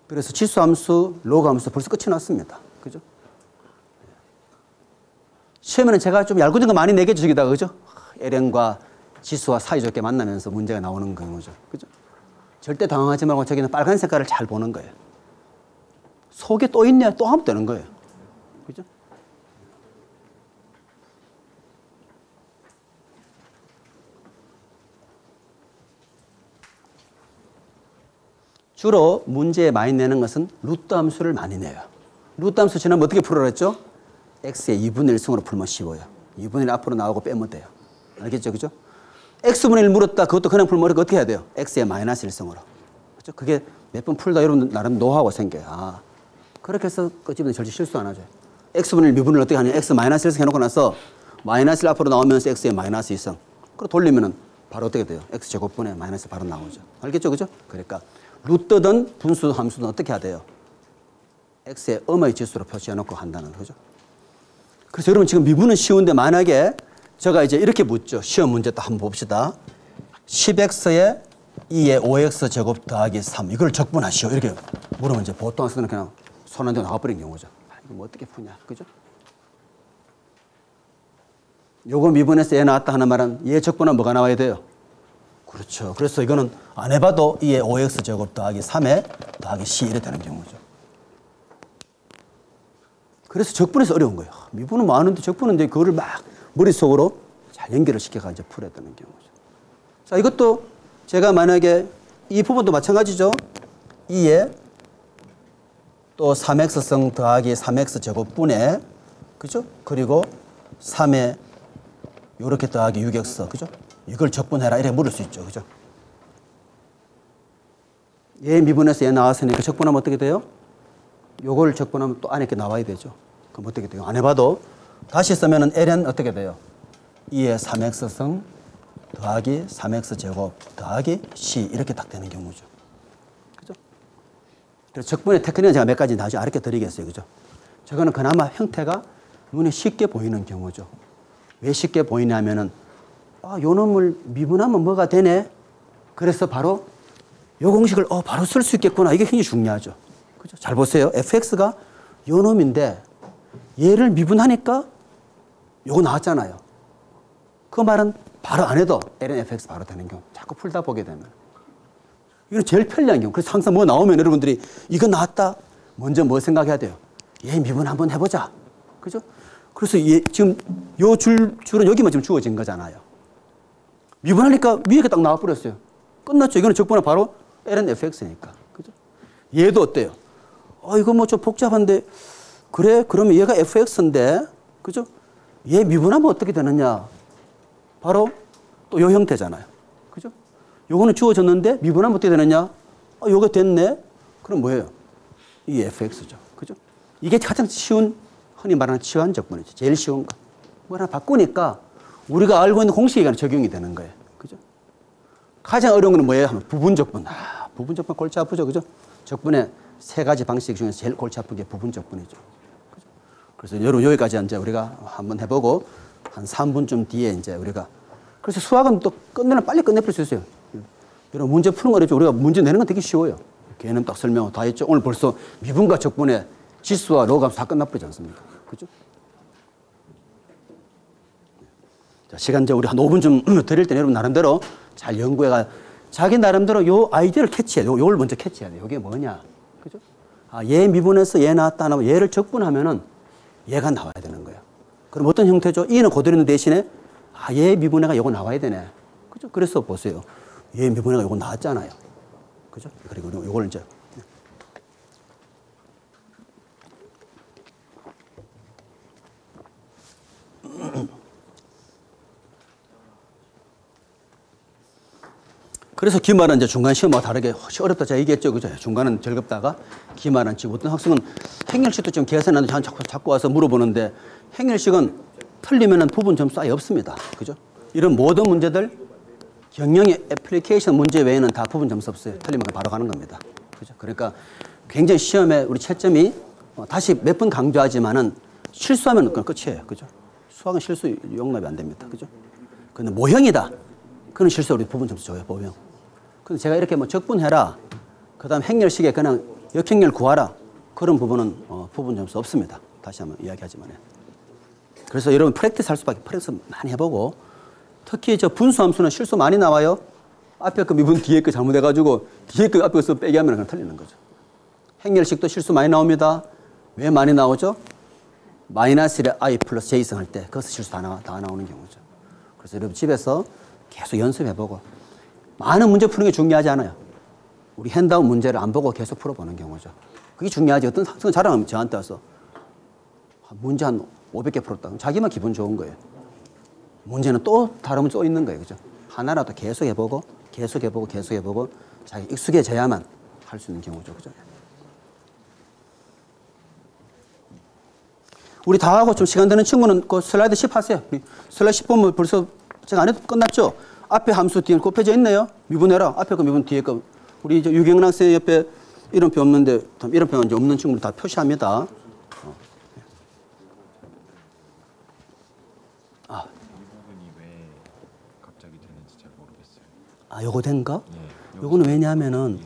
그래서 지수함수, 로그함수 벌써 끝이 났습니다. 그죠? 시험에는 제가 좀 얄궂은 거 많이 내게 주기다가, 그죠? ln과 지수와 사이좋게 만나면서 문제가 나오는 경우죠. 그죠? 절대 당황하지 말고 저기는 빨간 색깔을 잘 보는 거예요. 속에 또 있냐? 또 하면 되는 거예요. 그죠? 주로 문제에 많이 내는 것은 루트 함수를 많이 내요. 루트 함수 지난번 어떻게 풀어라 했죠? x의 2분의 1승으로 풀면 쉬워요. 2분의 1 앞으로 나오고 빼면 돼요. 알겠죠? 그죠? x분의 1 물었다. 그것도 그냥 풀면 어떻게 해야 돼요? x의 마이너스 1승으로. 그죠? 그게 몇 번 풀다 여러분 나름 노하우가 생겨요. 아, 그렇게 해서 끄집어내 절대 실수 안 하죠. x분의 1 미분을 어떻게 하냐? x 마이너스 1승 해놓고 나서 마이너스 1 앞으로 나오면서 x의 마이너스 2승. 그리고 돌리면은 바로 어떻게 돼요? x 제곱분의 마이너스 바로 나오죠. 알겠죠? 그죠? 그러니까 루트든 분수 함수든 어떻게 해야 돼요? x의 음의 지수로 표시해놓고 한다는 거죠. 그래서 여러분 지금 미분은 쉬운데 만약에 제가 이제 이렇게 묻죠. 시험 문제 또 한번 봅시다. 10x에 2에 5x 제곱 더하기 3 이걸 적분하시오. 이렇게 물으면 이제 보통 학생들은 그냥 손 안 대고 나가버린 경우죠. 이거 뭐 어떻게 푸냐. 그죠? 요거 미분해서 얘 나왔다 하는 말은 얘 적분하면 뭐가 나와야 돼요? 그렇죠. 그래서 이거는 안 해봐도 2에 5x 제곱 더하기 3에 더하기 c 이래 되는 경우죠. 그래서 적분에서 어려운 거예요. 미분은 많은데 적분은 이제 그거를 막 머릿속으로 잘 연결을 시켜가 이제 풀어야 되는 경우죠. 자, 이것도 제가 만약에 이 부분도 마찬가지죠. 2에 또 3x승 더하기 3x 제곱분에 그죠? 그리고 3에 요렇게 더하기 6x 그죠? 이걸 적분해라 이렇게 물을 수 있죠. 그죠? 얘 미분해서 얘 나왔으니까 적분하면 어떻게 돼요? 요걸 적분하면 또 안에 게 나와야 되죠. 그럼 어떻게 돼요? 안 해봐도 다시 쓰면은 ln 어떻게 돼요? 2에 3x승 더하기 3x 제곱 더하기 c 이렇게 딱 되는 경우죠. 그죠? 그래서 적분의 테크닉은 제가 몇 가지 나중에 알려 드리겠어요. 그죠? 저거는 그나마 형태가 눈에 쉽게 보이는 경우죠. 왜 쉽게 보이냐면은 아, 요 놈을 미분하면 뭐가 되네? 그래서 바로 요 공식을 바로 쓸 수 있겠구나. 이게 굉장히 중요하죠. 그죠? 잘 보세요. fx가 요 놈인데 얘를 미분하니까 요거 나왔잖아요. 그 말은 바로 안 해도 ln fx 바로 되는 경우. 자꾸 풀다 보게 되면. 이건 제일 편리한 경우. 그래서 항상 뭐 나오면 여러분들이 이거 나왔다. 먼저 뭐 생각해야 돼요? 얘 미분 한번 해보자. 그죠? 그래서 지금 요 줄은 여기만 지금 주어진 거잖아요. 미분하니까 위에 딱 나와버렸어요. 끝났죠. 이거는 적분은 바로 ln fx니까. 그죠? 얘도 어때요? 이거 뭐 좀 복잡한데, 그래? 그러면 얘가 fx인데, 그죠? 얘 미분하면 어떻게 되느냐? 바로 또 요 형태잖아요. 그죠? 요거는 주어졌는데, 미분하면 어떻게 되느냐? 요거 됐네? 그럼 뭐예요? 이 fx죠. 그죠? 이게 가장 쉬운, 흔히 말하는 치환 적분이죠. 제일 쉬운 거. 뭐 하나 바꾸니까 우리가 알고 있는 공식이 그냥 적용이 되는 거예요. 그죠? 가장 어려운 건 뭐예요? 하면 부분적분. 부분적분 골치 아프죠. 그죠? 적분의 세 가지 방식 중에서 제일 골치 아픈 게 부분적분이죠. 그죠? 그래서 여러분 여기까지 이제 우리가 한번 해보고 한 3분쯤 뒤에 이제 우리가 그래서 수학은 또 끝내면 빨리 끝내버릴 수 있어요. 여러분 문제 푸는 거 어렵죠. 우리가 문제 내는 건 되게 쉬워요. 걔는 딱 설명 다 했죠. 오늘 벌써 미분과 적분의 지수와 로감수 다 끝나버리지 않습니까? 그죠? 자, 시간 이제 우리 한 5분 좀 드릴 때 여러분 나름대로 잘 연구해가 자기 나름대로 요 아이디어를 캐치해야 돼요. 요걸 먼저 캐치해야 돼요. 요게 뭐냐. 그죠? 얘 미분해서 얘 나왔다 하면 얘를 적분하면은 얘가 나와야 되는 거예요. 그럼 어떤 형태죠? 이는 그대로 있는 대신에 얘 미분해가 요거 나와야 되네. 그죠? 그래서 보세요. 얘 미분해가 요거 나왔잖아요. 그죠? 그리고 요걸 이제 그래서 기말은 이제 중간 시험과 다르게 훨씬 어렵다 제가 얘기했죠. 그죠? 중간은 즐겁다가 기말은 지금 어떤 학생은 행렬식도 좀 계산하는데 자꾸 와서 물어보는데 행렬식은 틀리면은 부분 점수 아예 없습니다. 그죠? 이런 모든 문제들 경영의 애플리케이션 문제 외에는 다 부분 점수 없어요. 틀리면 바로 가는 겁니다. 그죠? 그러니까 굉장히 시험에 우리 채점이 다시 몇 번 강조하지만은 실수하면 그건 끝이에요. 그죠? 수학은 실수 용납이 안 됩니다. 그죠? 근데 모형이다. 그런 실수 우리 부분 점수 줘요. 모형. 근데 제가 이렇게 뭐 적분해라. 그 다음 행렬식에 그냥 역행렬 구하라. 그런 부분은 부분 점수 없습니다. 다시 한번 이야기하지만. 그래서 여러분 프랙티스 할 수밖에 프랙티스 많이 해보고 특히 저 분수함수는 실수 많이 나와요. 앞에 거 미분 뒤에 거 잘못해가지고 뒤에 거 앞에 거 빼기 하면 그냥 틀리는 거죠. 행렬식도 실수 많이 나옵니다. 왜 많이 나오죠? 마이너스 1에 i 플러스 j승 할 때 거기서 실수 다 나오는 경우죠. 그래서 여러분 집에서 계속 연습해보고 많은 문제 푸는 게 중요하지 않아요. 우리 핸드아웃 문제를 안 보고 계속 풀어보는 경우죠. 그게 중요하지. 어떤 학생은 자랑하면 저한테 와서 문제 한 500개 풀었다. 자기만 기분 좋은 거예요. 문제는 또 다르면 또 있는 거예요. 그죠? 하나라도 계속 해보고 계속 해보고 계속 해보고 자기 익숙해져야만 할 수 있는 경우죠. 그죠? 우리 다 하고 좀 시간 되는 친구는 그 슬라이드 10 하세요. 슬라이드 10 보면 벌써 제가 안 해도 끝났죠? 앞에 함수 뒤에 곱해져 있네요. 미분해라. 앞에 거 미분 뒤에 거. 우리 이제 유경란 학생 옆에 이름표 없는데 이름표가 이제 없는 친구들 다 표시합니다. 이 부분이 왜 갑자기 되는지 잘 모르겠어요. 요거 된가? 예. 요거는 왜냐하면은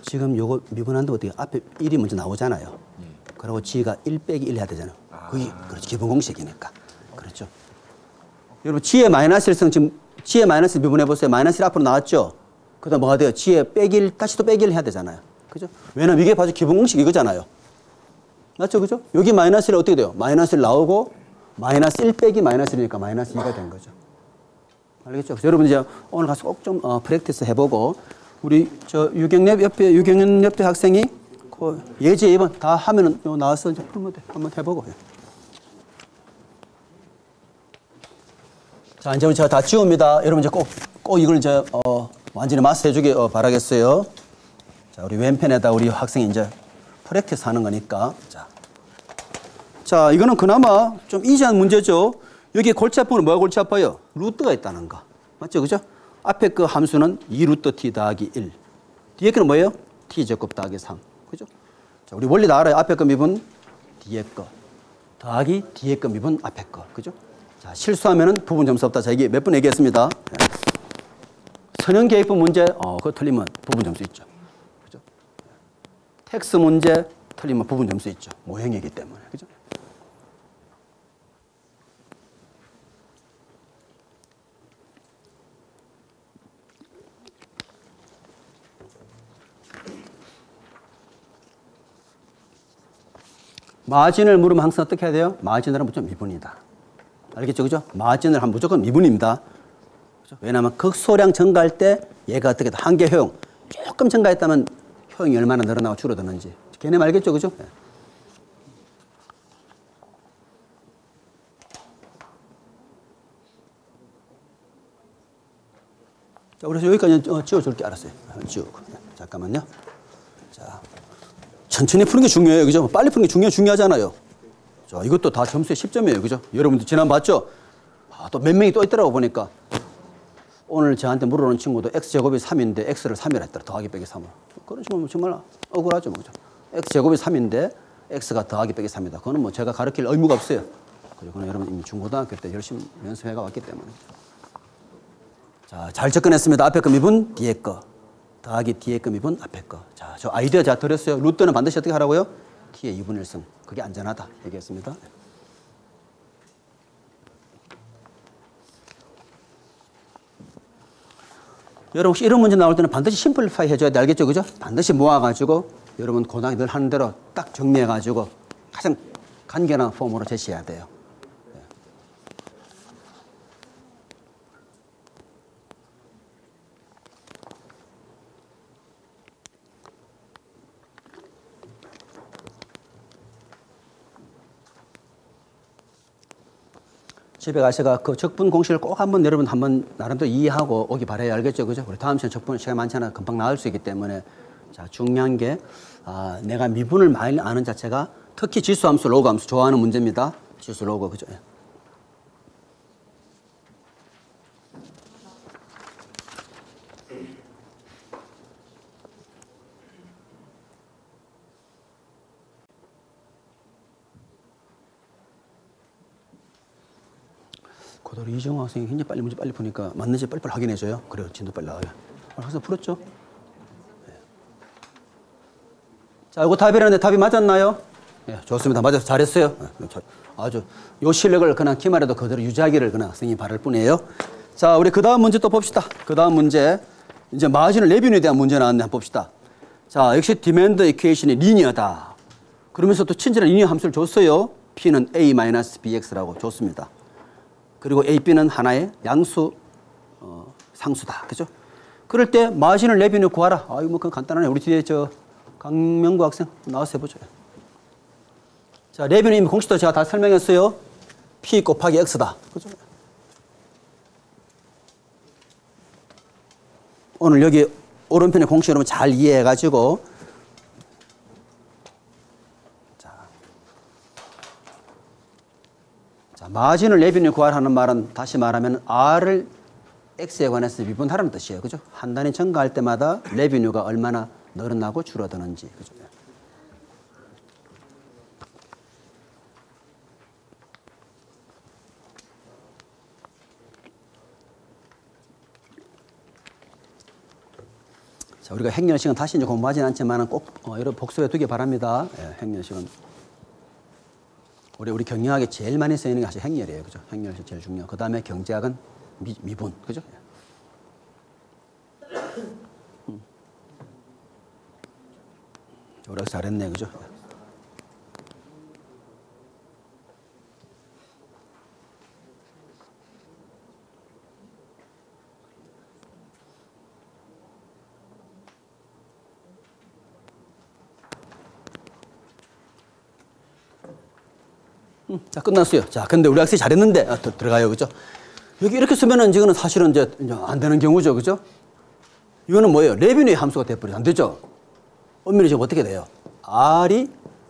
지금 요거 미분한데 어떻게 앞에 1이 먼저 나오잖아요. 예. 그리고 G가 1 빼기 1 해야 되잖아요. 그게 그렇죠. 기본 공식이니까. 그렇죠. 여러분 G의 마이너스 1성 지금 G의 마이너스 미분해 보세요. 마이너스 1 앞으로 나왔죠. 그다음 뭐가 돼요? G의 빼기 1 다시 또 빼기 1 해야 되잖아요. 그죠? 왜냐면 이게 바로 기본 공식 이거잖아요. 맞죠? 그죠? 여기 마이너스 1 어떻게 돼요? 마이너스 1 나오고 마이너스 1 빼기 마이너스 1이니까 마이너스 2가 된 거죠. 알겠죠? 그래서 여러분 이제 오늘 가서 꼭 좀 프랙티스 해보고 우리 저 유경련 옆에 학생이 그 예제 2번 다 하면은 요 나와서 이제 풀면 돼. 한번 해보고. 자, 이제 제가 다 지웁니다. 여러분 이제 꼭 이걸 이제 완전히 마스터해 주길 바라겠어요. 자, 우리 왼편에다 우리 학생이 이제 프랙티스 하는 거니까. 자, 이거는 그나마 좀 이지한 문제죠. 여기 골치 아픈 건 뭐가 골치 아파요? 루트가 있다는 거. 맞죠? 그죠? 앞에 그 함수는 2루트 t 더하기 1. 뒤에 거는 뭐예요? t 제곱 더하기 3. 그죠? 자, 우리 원리 다 알아요. 앞에 거 미분 뒤에 거 더하기 뒤에 거 미분 앞에 거. 그죠? 자, 실수하면은 부분 점수 없다. 자, 이게 몇 번 얘기했습니다. 선형계획부 문제, 그거 틀리면 부분 점수 있죠. 그죠? 텍스 문제 틀리면 부분 점수 있죠. 모형이기 때문에. 그죠? 마진을 물으면 항상 어떻게 해야 돼요? 마진을 하면 무조건 미분이다. 알겠죠? 그죠? 마진을 하면 무조건 미분입니다. 그죠? 왜냐하면 극소량 증가할 때 얘가 어떻게 돼? 한계 효용. 조금 증가했다면 효용이 얼마나 늘어나고 줄어드는지. 걔네 알겠죠? 그죠? 네. 자, 그래서 여기까지 지워줄게. 알았어요. 지우고. 잠깐만요. 자, 천천히 푸는 게 중요해요. 그죠? 빨리 푸는 게 중요하잖아요. 자, 이것도 다 점수에 10점이에요. 그죠? 여러분들 지난 봤죠? 아, 또 몇 명이 또 있더라고 보니까. 오늘 저한테 물어오는 친구도 x제곱이 3인데 x를 3이라 했더라. 더하기 빼기 3을. 그런 친구는 정말 억울하죠. 그죠? x제곱이 3인데 x가 더하기 빼기 3이다. 그거는 뭐 제가 가르칠 의무가 없어요. 그리고 그건 여러분 이미 중고등학교 때 열심히 연습해가 왔기 때문에. 자, 잘 접근했습니다. 앞에 거 미분, 뒤에 거. 더하기 뒤에 거 미분, 앞에 거. 자, 저 아이디어 잘 드렸어요. 루트는 반드시 어떻게 하라고요? t의 2분의 1승. 그게 안전하다. 얘기했습니다. 여러분 혹시 이런 문제 나올 때는 반드시 심플리파이 해줘야 돼. 알겠죠? 그죠? 반드시 모아가지고 여러분 고등학교 늘 하는 대로 딱 정리해가지고 가장 간결한 폼으로 제시해야 돼요. 집에 가셔가 그 적분 공식을 꼭 한번 여러분 한번 나름대로 이해하고 오기 바라요. 알겠죠? 그죠? 우리 다음 시간 적분 시간 많잖아. 금방 나올 수 있기 때문에. 자, 중요한 게, 내가 미분을 많이 아는 자체가 특히 지수함수, 로그함수 좋아하는 문제입니다. 지수, 로그. 그죠? 예. 고도로 이정호 학생이 굉장히 빨리 문제 빨리 푸니까 맞는지 빨리빨리 확인해줘요. 그래요. 진도 빨리 나와요. 항상 풀었죠? 네. 자, 이거 답이라는데 답이 맞았나요? 네, 좋습니다. 맞아서 잘했어요. 네, 아주 요 실력을 그냥 기말에도 그대로 유지하기를 그냥 학생이 바랄 뿐이에요. 자, 우리 그 다음 문제 또 봅시다. 그 다음 문제. 이제 마진을 레비뉴에 대한 문제 나왔는데 한번 봅시다. 자, 역시 디맨드 이퀘이션이 리니어다. 그러면서 또 친절한 리니어 함수를 줬어요. P는 A-BX라고 줬습니다. 그리고 A, B는 하나의 양수, 상수다. 그죠? 그럴 때 마진을 레비뉴 구하라. 이거 뭐 그건 간단하네. 우리 뒤에 저 강명구 학생 나와서 해보죠. 자, 레비뉴 이미 공식도 제가 다 설명했어요. P 곱하기 X다. 그죠? 오늘 여기 오른편의 공식 여러분 잘 이해해가지고 마진을 레비뉴 구하라는 말은 다시 말하면 R을 X에 관해서 미분하라는 뜻이에요. 그죠? 한 단위 증가할 때마다 레비뉴가 얼마나 늘어나고 줄어드는지. 그죠? 자, 우리가 행렬식은 다시 이제 공부하진 않지만 꼭 여러분 복습해 두기 바랍니다. 예, 행렬식은. 우리 경영학에 제일 많이 쓰이는 게 사실 행렬이에요. 그죠? 행렬이 제일 중요하고. 그 다음에 경제학은 미분. 그죠? 우리가 잘했네. 그죠? 자, 끝났어요. 자, 근데 우리 학생이 잘했는데, 들어가요. 그죠? 여기 이렇게 쓰면은 이거는 사실은 이제 안 되는 경우죠. 그죠? 이거는 뭐예요? 레비뉴의 함수가 돼버리죠. 안 되죠? 엄밀히 지금 어떻게 돼요? R이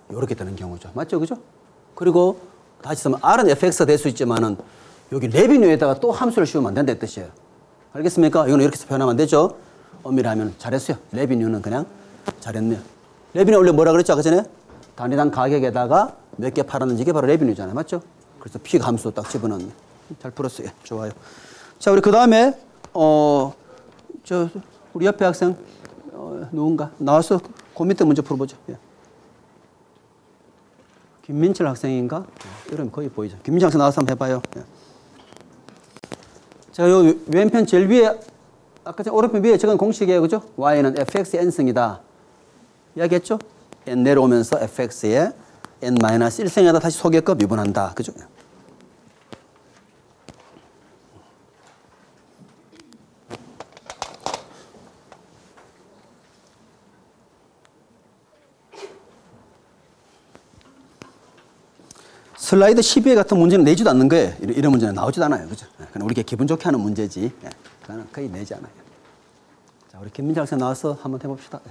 이렇게 되는 경우죠. 맞죠? 그죠? 그리고 다시 쓰면 R은 fx가 될 수 있지만은 여기 레비뉴에다가 또 함수를 씌우면 안 된다는 뜻이에요. 알겠습니까? 이거는 이렇게 표현하면 안 되죠? 엄밀히 하면 잘했어요. 레비뉴는 그냥 잘했네요. 레비뉴 원래 뭐라 그랬죠? 아까 전에? 단위당 가격에다가 몇 개 팔았는지 이게 바로 레비뉴잖아요. 맞죠? 그래서 P 함수 딱 집어넣네. 잘 풀었어요. 좋아요. 자, 우리 그 다음에, 우리 옆에 학생, 누군가 나와서 그 밑에 문제 풀어보죠. 예. 김민철 학생인가? 이러면 거의 보이죠. 김민철 학생 나와서 한번 해봐요. 예. 자, 요 왼편 제일 위에, 아까 전 오른편 위에 적은 공식이에요. 그죠? Y는 fx n승이다. 이야기했죠? n 내려오면서 fx에 n-1승에다 다시 소개급 미분한다. 그죠? 슬라이드 12회 같은 문제는 내지도 않는 거예요. 이런 문제는 나오지도 않아요. 그죠? 그냥 우리가 기분 좋게 하는 문제지. 그거는 거의 내지 않아요. 자, 우리 김민재 학생 나와서 한번 해봅시다.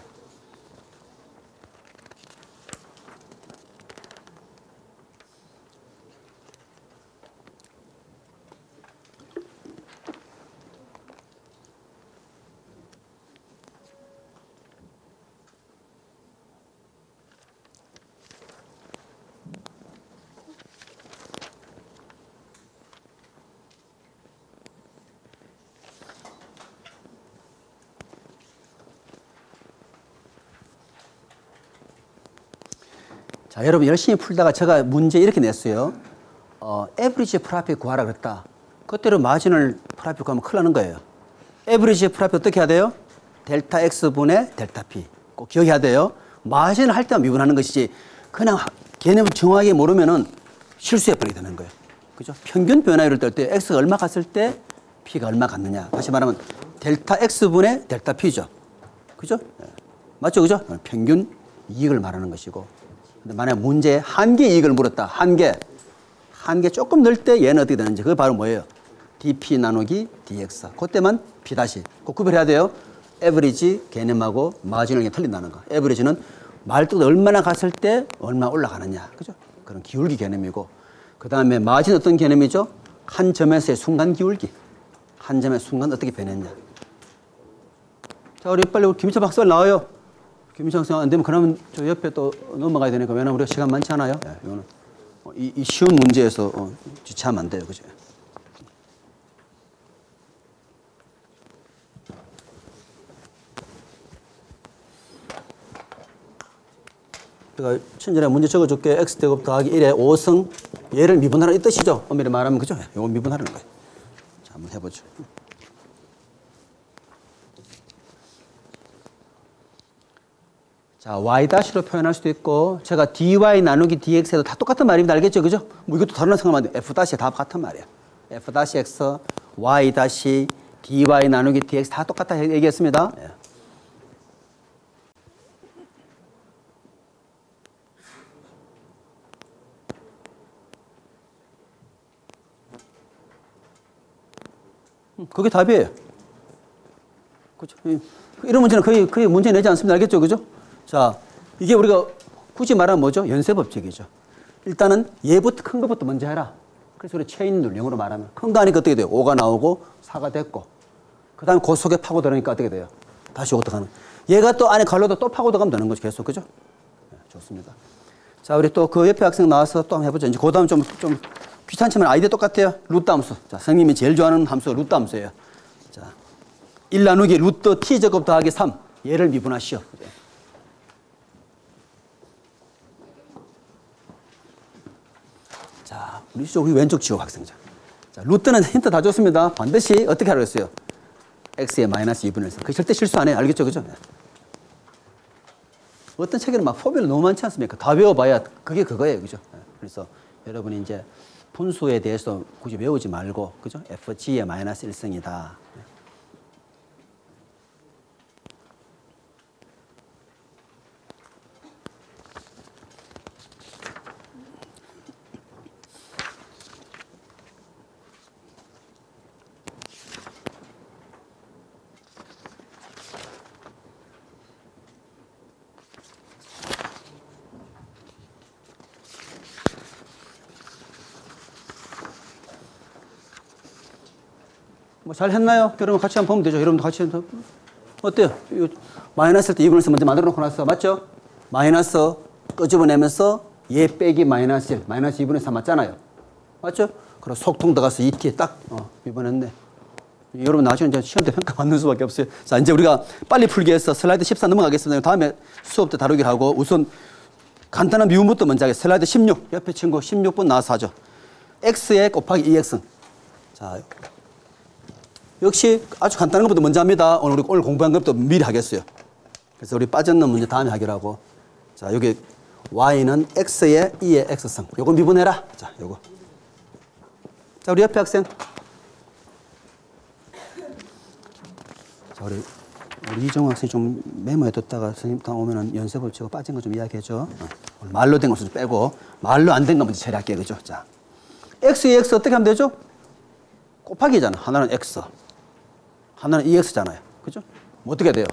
자, 여러분 열심히 풀다가 제가 문제 이렇게 냈어요. 에브리지 프라핏 구하라 그랬다. 그때로 마지널 프라핏 구하면 큰일 나는 거예요. 에브리지 프라핏 어떻게 해야 돼요? 델타 X분의 델타 P. 꼭 기억해야 돼요. 마지널 할 때만 미분하는 것이지 그냥 개념을 정확하게 모르면은 실수해버리게 되는 거예요. 그죠? 평균 변화율을 뗄 때 X가 얼마 갔을 때 P가 얼마 갔느냐. 다시 말하면 델타 X분의 델타 P죠. 그죠? 맞죠? 그죠? 평균 이익을 말하는 것이고. 근데 만약 문제에 한계 이익을 물었다. 한계 조금 넣을 때 얘는 어떻게 되는지. 그게 바로 뭐예요? dp 나누기 dx. 그때만 p 다시. 꼭 구별해야 돼요. 에버리지 개념하고 마지널 개념이 틀린다는 거. 에버리지는 말뚝 얼마나 갔을 때 얼마 올라가느냐. 그죠? 그런 기울기 개념이고. 그 다음에 마진 어떤 개념이죠? 한 점에서의 순간 기울기. 한 점의 순간 어떻게 변했냐. 자, 우리 빨리 김희철 박사 나와요. 김희철 박사 안 되면 그러면 저 옆에 또 넘어가야 되니까. 왜냐면 우리가 시간 많지 않아요. 네, 이거는 이 쉬운 문제에서 지체하면 안 돼요. 그죠? 제가 친절하게 문제 적어줄게. x제곱 더하기 1의 5승 얘를 미분하라 이 뜻이죠. 엄밀히 말하면 그죠? 이거 미분하라는 거예요. 자, 한번 해보죠. 자, y-로 표현할 수도 있고, 제가 dy 나누기 dx에도 다 똑같은 말입니다. 알겠죠? 그죠? 뭐 이것도 다른 생각하면 안 돼. f- 다 같은 말이야. f-x, y-dy 나누기 dx 다 똑같다 얘기했습니다. 예. 그게 답이에요. 그죠? 이런 문제는 거의 문제 내지 않습니다. 알겠죠? 그죠? 자, 이게 우리가 굳이 말하면 뭐죠? 연쇄법칙이죠. 일단은 얘부터 큰 것부터 먼저 해라. 그래서 우리 체인 룰, 영어로 말하면. 큰 거 하니까 어떻게 돼요? 5가 나오고 4가 됐고. 그 다음에 그 속에 파고 들어가니까 어떻게 돼요? 다시 5 들어가는. 얘가 또 안에 갈로도 또 파고 들어가면 되는 거죠. 계속. 그죠? 네, 좋습니다. 자, 우리 또 그 옆에 학생 나와서 또 한번 해보죠. 이제 그 다음 좀 귀찮지만 아이디어 똑같아요. 루트 함수. 자, 선생님이 제일 좋아하는 함수가 루트 함수예요. 자, 1 나누기 루트 t제곱 더하기 3. 얘를 미분하시오. 자, 우리 왼쪽 지호 학생자. 자, 루트는 힌트 다 줬습니다. 반드시 어떻게 하라고 했어요? x의 마이너스 2분의 1. 그 절대 실수 안 해요. 알겠죠? 그죠? 어떤 책에는 막 포뮬러 너무 많지 않습니까? 다 외워봐야 그게 그거예요. 그죠? 그래서 여러분이 이제 분수에 대해서 굳이 외우지 말고, 그죠? fg의 마이너스 1승이다. 뭐 잘 했나요? 여러분 같이 한번 보면 되죠. 여러분도 같이 한번. 어때요? 마이너스 때 2분의 1 먼저 만들어 놓고 났어. 맞죠? 마이너스 끄집어내면서 얘 빼기 마이너스 1. 마이너스 2분의 3 맞잖아요. 맞죠? 그럼 속통 들어가서 2t 딱 미분했네. 여러분 나중에 이제 시험 때 평가 받는 수밖에 없어요. 자, 이제 우리가 빨리 풀기 위해서 슬라이드 14 넘어가겠습니다. 다음에 수업 때 다루기로 하고 우선 간단한 미분부터 먼저 하겠습니다. 슬라이드 16. 옆에 친구 16분 나와서 하죠. x에 곱하기 2x. 자, 역시 아주 간단한 것부터 먼저 합니다. 오늘 공부한 것부터 미리 하겠어요. 그래서 우리 빠졌는 문제 다음에 하기로 하고. 자, 여기 y는 x의 2의 x승. 요거 미분해라. 자, 요거. 자, 우리 옆에 학생. 자, 우리 이정호 학생이 좀 메모해뒀다가 선생님 다음 오면은 연습을 제가 빠진 거 좀 이야기해줘. 말로 된 것은 좀 빼고 말로 안 된 거 먼저 처리할게요. 그죠? 자, x, 2x 어떻게 하면 되죠? 곱하기잖아. 하나는 x, 하나는 2x잖아요. 그죠? 뭐 어떻게 돼요?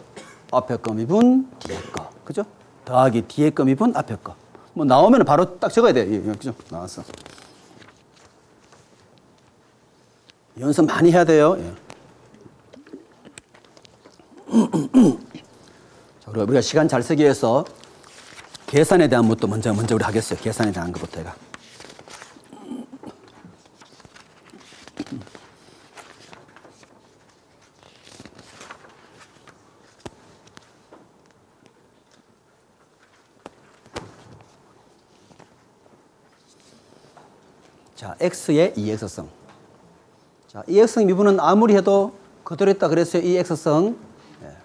앞에 거 미분, 뒤에 거. 그죠? 더하기 뒤에 거 미분, 앞에 거. 뭐 나오면 바로 딱 적어야 돼. 그죠? 나왔어. 연습 많이 해야 돼요. 예. 자, 우리가 시간 잘 쓰기 위해서 계산에 대한 것도 먼저 우리 하겠어요. 계산에 대한 것부터 해가. 자, x의 2x승. 자, 2x승 미분은 아무리 해도 그대로 있다 그랬어요. 2x승. 예.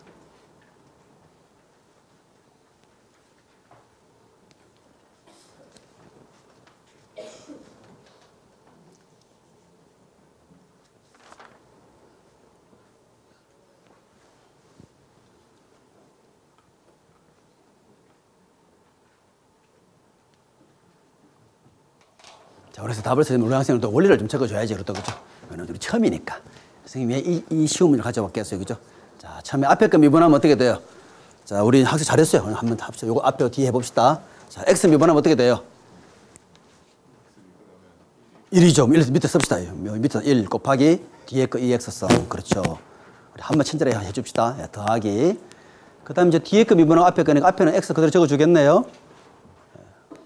자, 그래서 답을 쓰는 우리 학생들도 원리를 좀 적어줘야지. 그렇다, 그죠? 우리 처음이니까. 선생님이 이 쉬운 문제를 가져왔겠어요. 그죠? 자, 처음에 앞에 거 미분하면 어떻게 돼요? 자, 우리 학생 잘했어요. 오늘 한번 합시다. 요거 앞에 뒤에 해봅시다. 자, x 미분하면 어떻게 돼요? 1이죠. 1 밑에 씁시다. 밑에 1 곱하기 뒤에 거 2x승. 그렇죠. 우리 한번 친절하게 해줍시다. 예, 더하기. 그 다음에 이제 뒤에 거 미분하면 앞에 거니까 앞에는 x 그대로 적어주겠네요.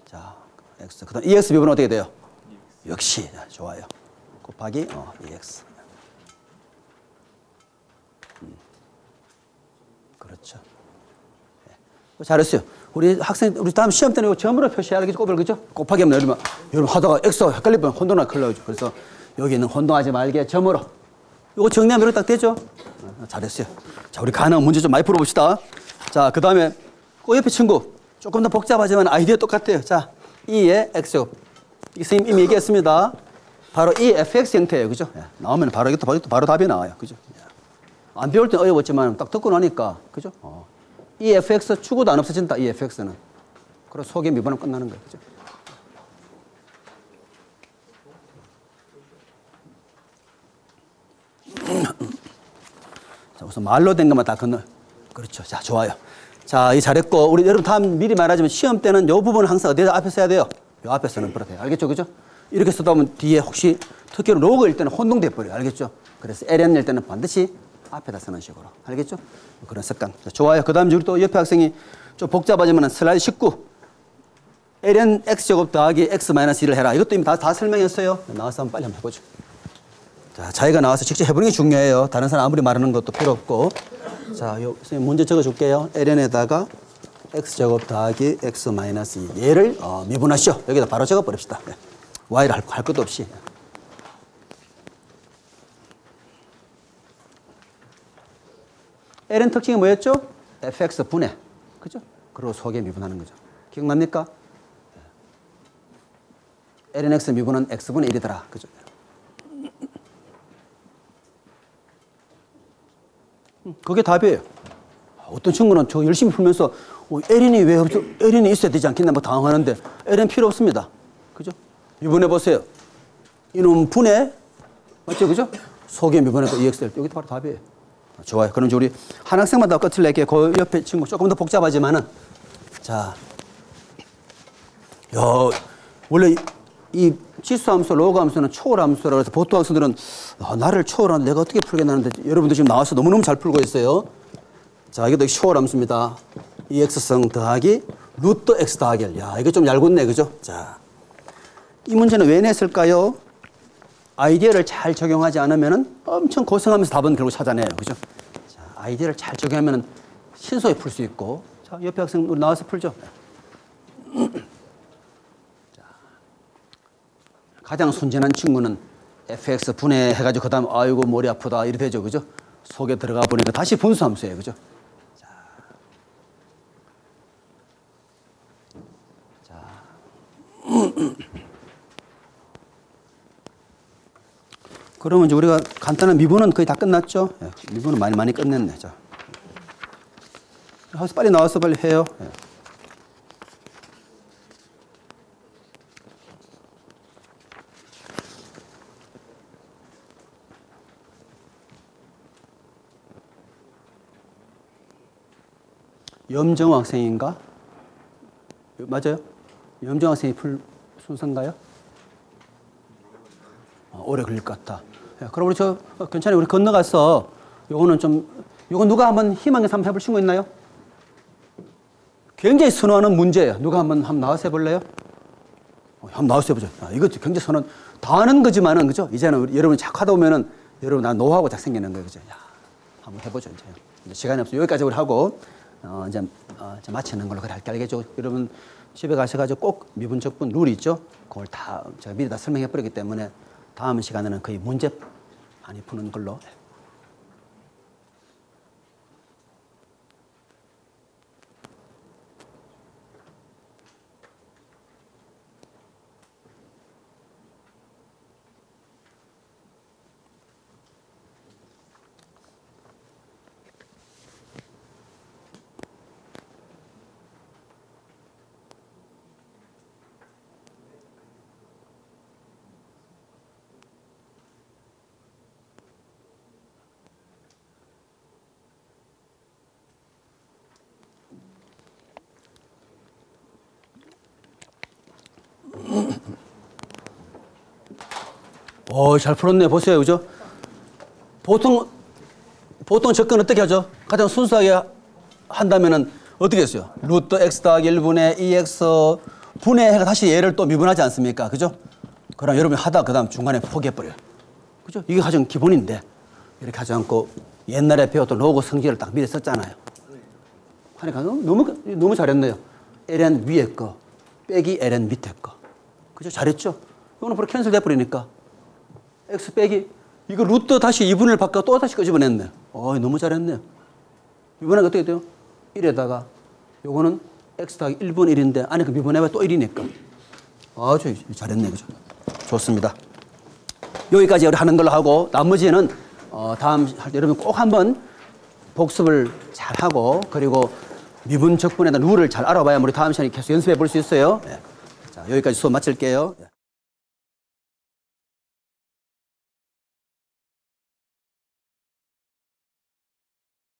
자, x. 그 다음 2x 미분하면 어떻게 돼요? 역시. 좋아요. 곱하기 2x. 그렇죠. 네. 잘했어요. 우리 학생, 우리 다음 시험 때는 이거 점으로 표시하겠죠? 곱을, 그죠? 곱하기 하면 여러분 하다가 X가 헷갈리면 혼동하기 큰일 나죠. 그래서 여기 있는 혼동하지 말게 점으로. 이거 정리하면 이렇게 딱 되죠? 잘했어요. 자, 우리 가능한 문제 좀 많이 풀어봅시다. 자, 그 다음에 그 옆에 친구. 조금 더 복잡하지만 아이디어 똑같아요. 자, 2의 X곱. 선생님 이미 얘기했습니다. 바로 이 fx 형태예요. 그죠? 나오면 바로 이것도 바로 답이 나와요. 그죠? 안 배울 땐 어려웠지만 딱 듣고 나니까. 그죠? 이 fx 추구도 안 없어진다. 이 fx는. 그래서 속의 미분은 끝나는 거예요. 그죠? 자, 우선 말로 된 것만 다 건너. 그렇죠. 자, 좋아요. 자, 이 잘했고, 우리 여러분 다음 미리 말하자면 시험 때는 이 부분은 항상 어디다 앞에 써야 돼요? 이 앞에 쓰는 버릇해요. 알겠죠? 그죠? 이렇게 쓰다 보면 뒤에 혹시 특히로 로그일 때는 혼동돼 버려요. 알겠죠? 그래서 ln일 때는 반드시 앞에다 쓰는 식으로. 알겠죠? 그런 습관. 자, 좋아요. 그 다음 우리 또 옆에 학생이 좀 복잡하지만 슬라이드 19. ln x제곱 더하기 x-1을 해라. 이것도 이미 다 설명했어요. 나와서 한번 빨리 한번 해보죠. 자, 자기가 나와서 직접 해보는 게 중요해요. 다른 사람 아무리 말하는 것도 필요 없고. 자, 요 선생님 문제 적어줄게요. ln에다가 x제곱 더하기 x-2 얘를 미분하시오. 여기다 바로 적어버립시다. 네. y를 할 것도 없이. ln 특징이 뭐였죠? fx 분해. 그죠? 그리고 속에 미분하는 거죠. 기억납니까? ln x 미분은 x분의 1이더라. 그죠? 그게 답이에요. 어떤 친구는 저 열심히 풀면서 ln이 왜 없죠? ln이 있어야 되지 않겠나 뭐 당황하는데 ln 필요 없습니다. 그죠? 미분해 보세요. 이놈 분해 맞죠? 그죠? 속에 미분해서 EXL 여기 바로 답이에요. 좋아요. 그럼 우리 한 학생마다 끝을 낼게요. 그 옆에 친구 조금 더 복잡하지만은 자, 원래 이 지수함수, 로그함수는 초월함수라고 해서 보통 학생들은 나를 초월한 내가 어떻게 풀겠나는데 여러분들 지금 나와서 너무너무 잘 풀고 있어요. 자, 이것도 초월함수입니다. 2x승 더하기 루트 x 더하기 1. 야, 이거 좀 얇겠네. 그죠? 자, 이 문제는 왜 냈을까요? 아이디어를 잘 적용하지 않으면 엄청 고생하면서 답은 결국 찾아내요. 그죠? 자, 아이디어를 잘 적용하면 신속히 풀 수 있고. 자, 옆에 학생 우리 나와서 풀죠. 자, 가장 순진한 친구는 fx 분해해가지고 그 다음 아이고 머리 아프다 이래 되죠. 그죠? 속에 들어가 보니까 다시 분수함수예요. 그죠? 자, 그러면 이제 우리가 간단한 미분은 거의 다 끝났죠? 예, 미분은 많이 끝냈네. 자. 빨리 나와서 빨리 해요. 예. 염정 학생인가? 맞아요? 염정 학생이 풀 순서인가요? 오래 걸릴 것 같다. 예, 그럼 우리 괜찮아요. 우리 건너가서 요거 누가 한번 희망에서 한번 해볼 친구 있나요? 굉장히 선호하는 문제예요. 누가 한번 나와서 해볼래요? 한번 나와서 해보죠. 이것도 굉장히 다 하는 거지만은, 그죠? 이제는 여러분이 자꾸 하다 보면은 여러분 나 노하우가 딱 생기는 거예요. 그죠? 야, 한번 해보죠. 이제 시간이 없어요. 여기까지 우리 하고, 이제 마치는 걸로 그래 할게 알겠죠? 여러분 집에 가셔가지고 꼭 미분, 적분 룰이 있죠? 그걸 다 제가 미리 다 설명해 버렸기 때문에 다음 시간에는 거의 문제 많이 푸는 걸로. 잘 풀었네. 보세요. 그죠? 보통 접근 어떻게 하죠? 가장 순수하게 한다면은 어떻게 했어요? 루트 x 더하기 1분의 2x 분해해가 다시 얘를 또 미분하지 않습니까? 그죠? 그럼 여러분이 하다 그 다음 중간에 포기해버려요. 그죠? 이게 가장 기본인데 이렇게 하지 않고 옛날에 배웠던 로그 성질을 딱 미리 썼잖아요. 하니까 너무 잘했네요. ln 위에 거 빼기 ln 밑에 거. 그죠? 잘했죠? 이거는 바로 캔슬 돼버리니까 x 빼기 이거 루트 다시 2분을 바꿔 또 다시 끄집어냈네. 너무 잘했네요. 이번에 어떻게 돼요? 1에다가 요거는 x 더하기 1분 1인데 안에 그 미분해봐 또 1이니까 아주 잘했네. 그죠? 좋습니다. 여기까지 우리 하는 걸로 하고 나머지는 다음 할 때 여러분 꼭 한번 복습을 잘 하고 그리고 미분 적분에 대한 룰을 잘 알아봐야 우리 다음 시간에 계속 연습해 볼 수 있어요. 자, 여기까지 수업 마칠게요.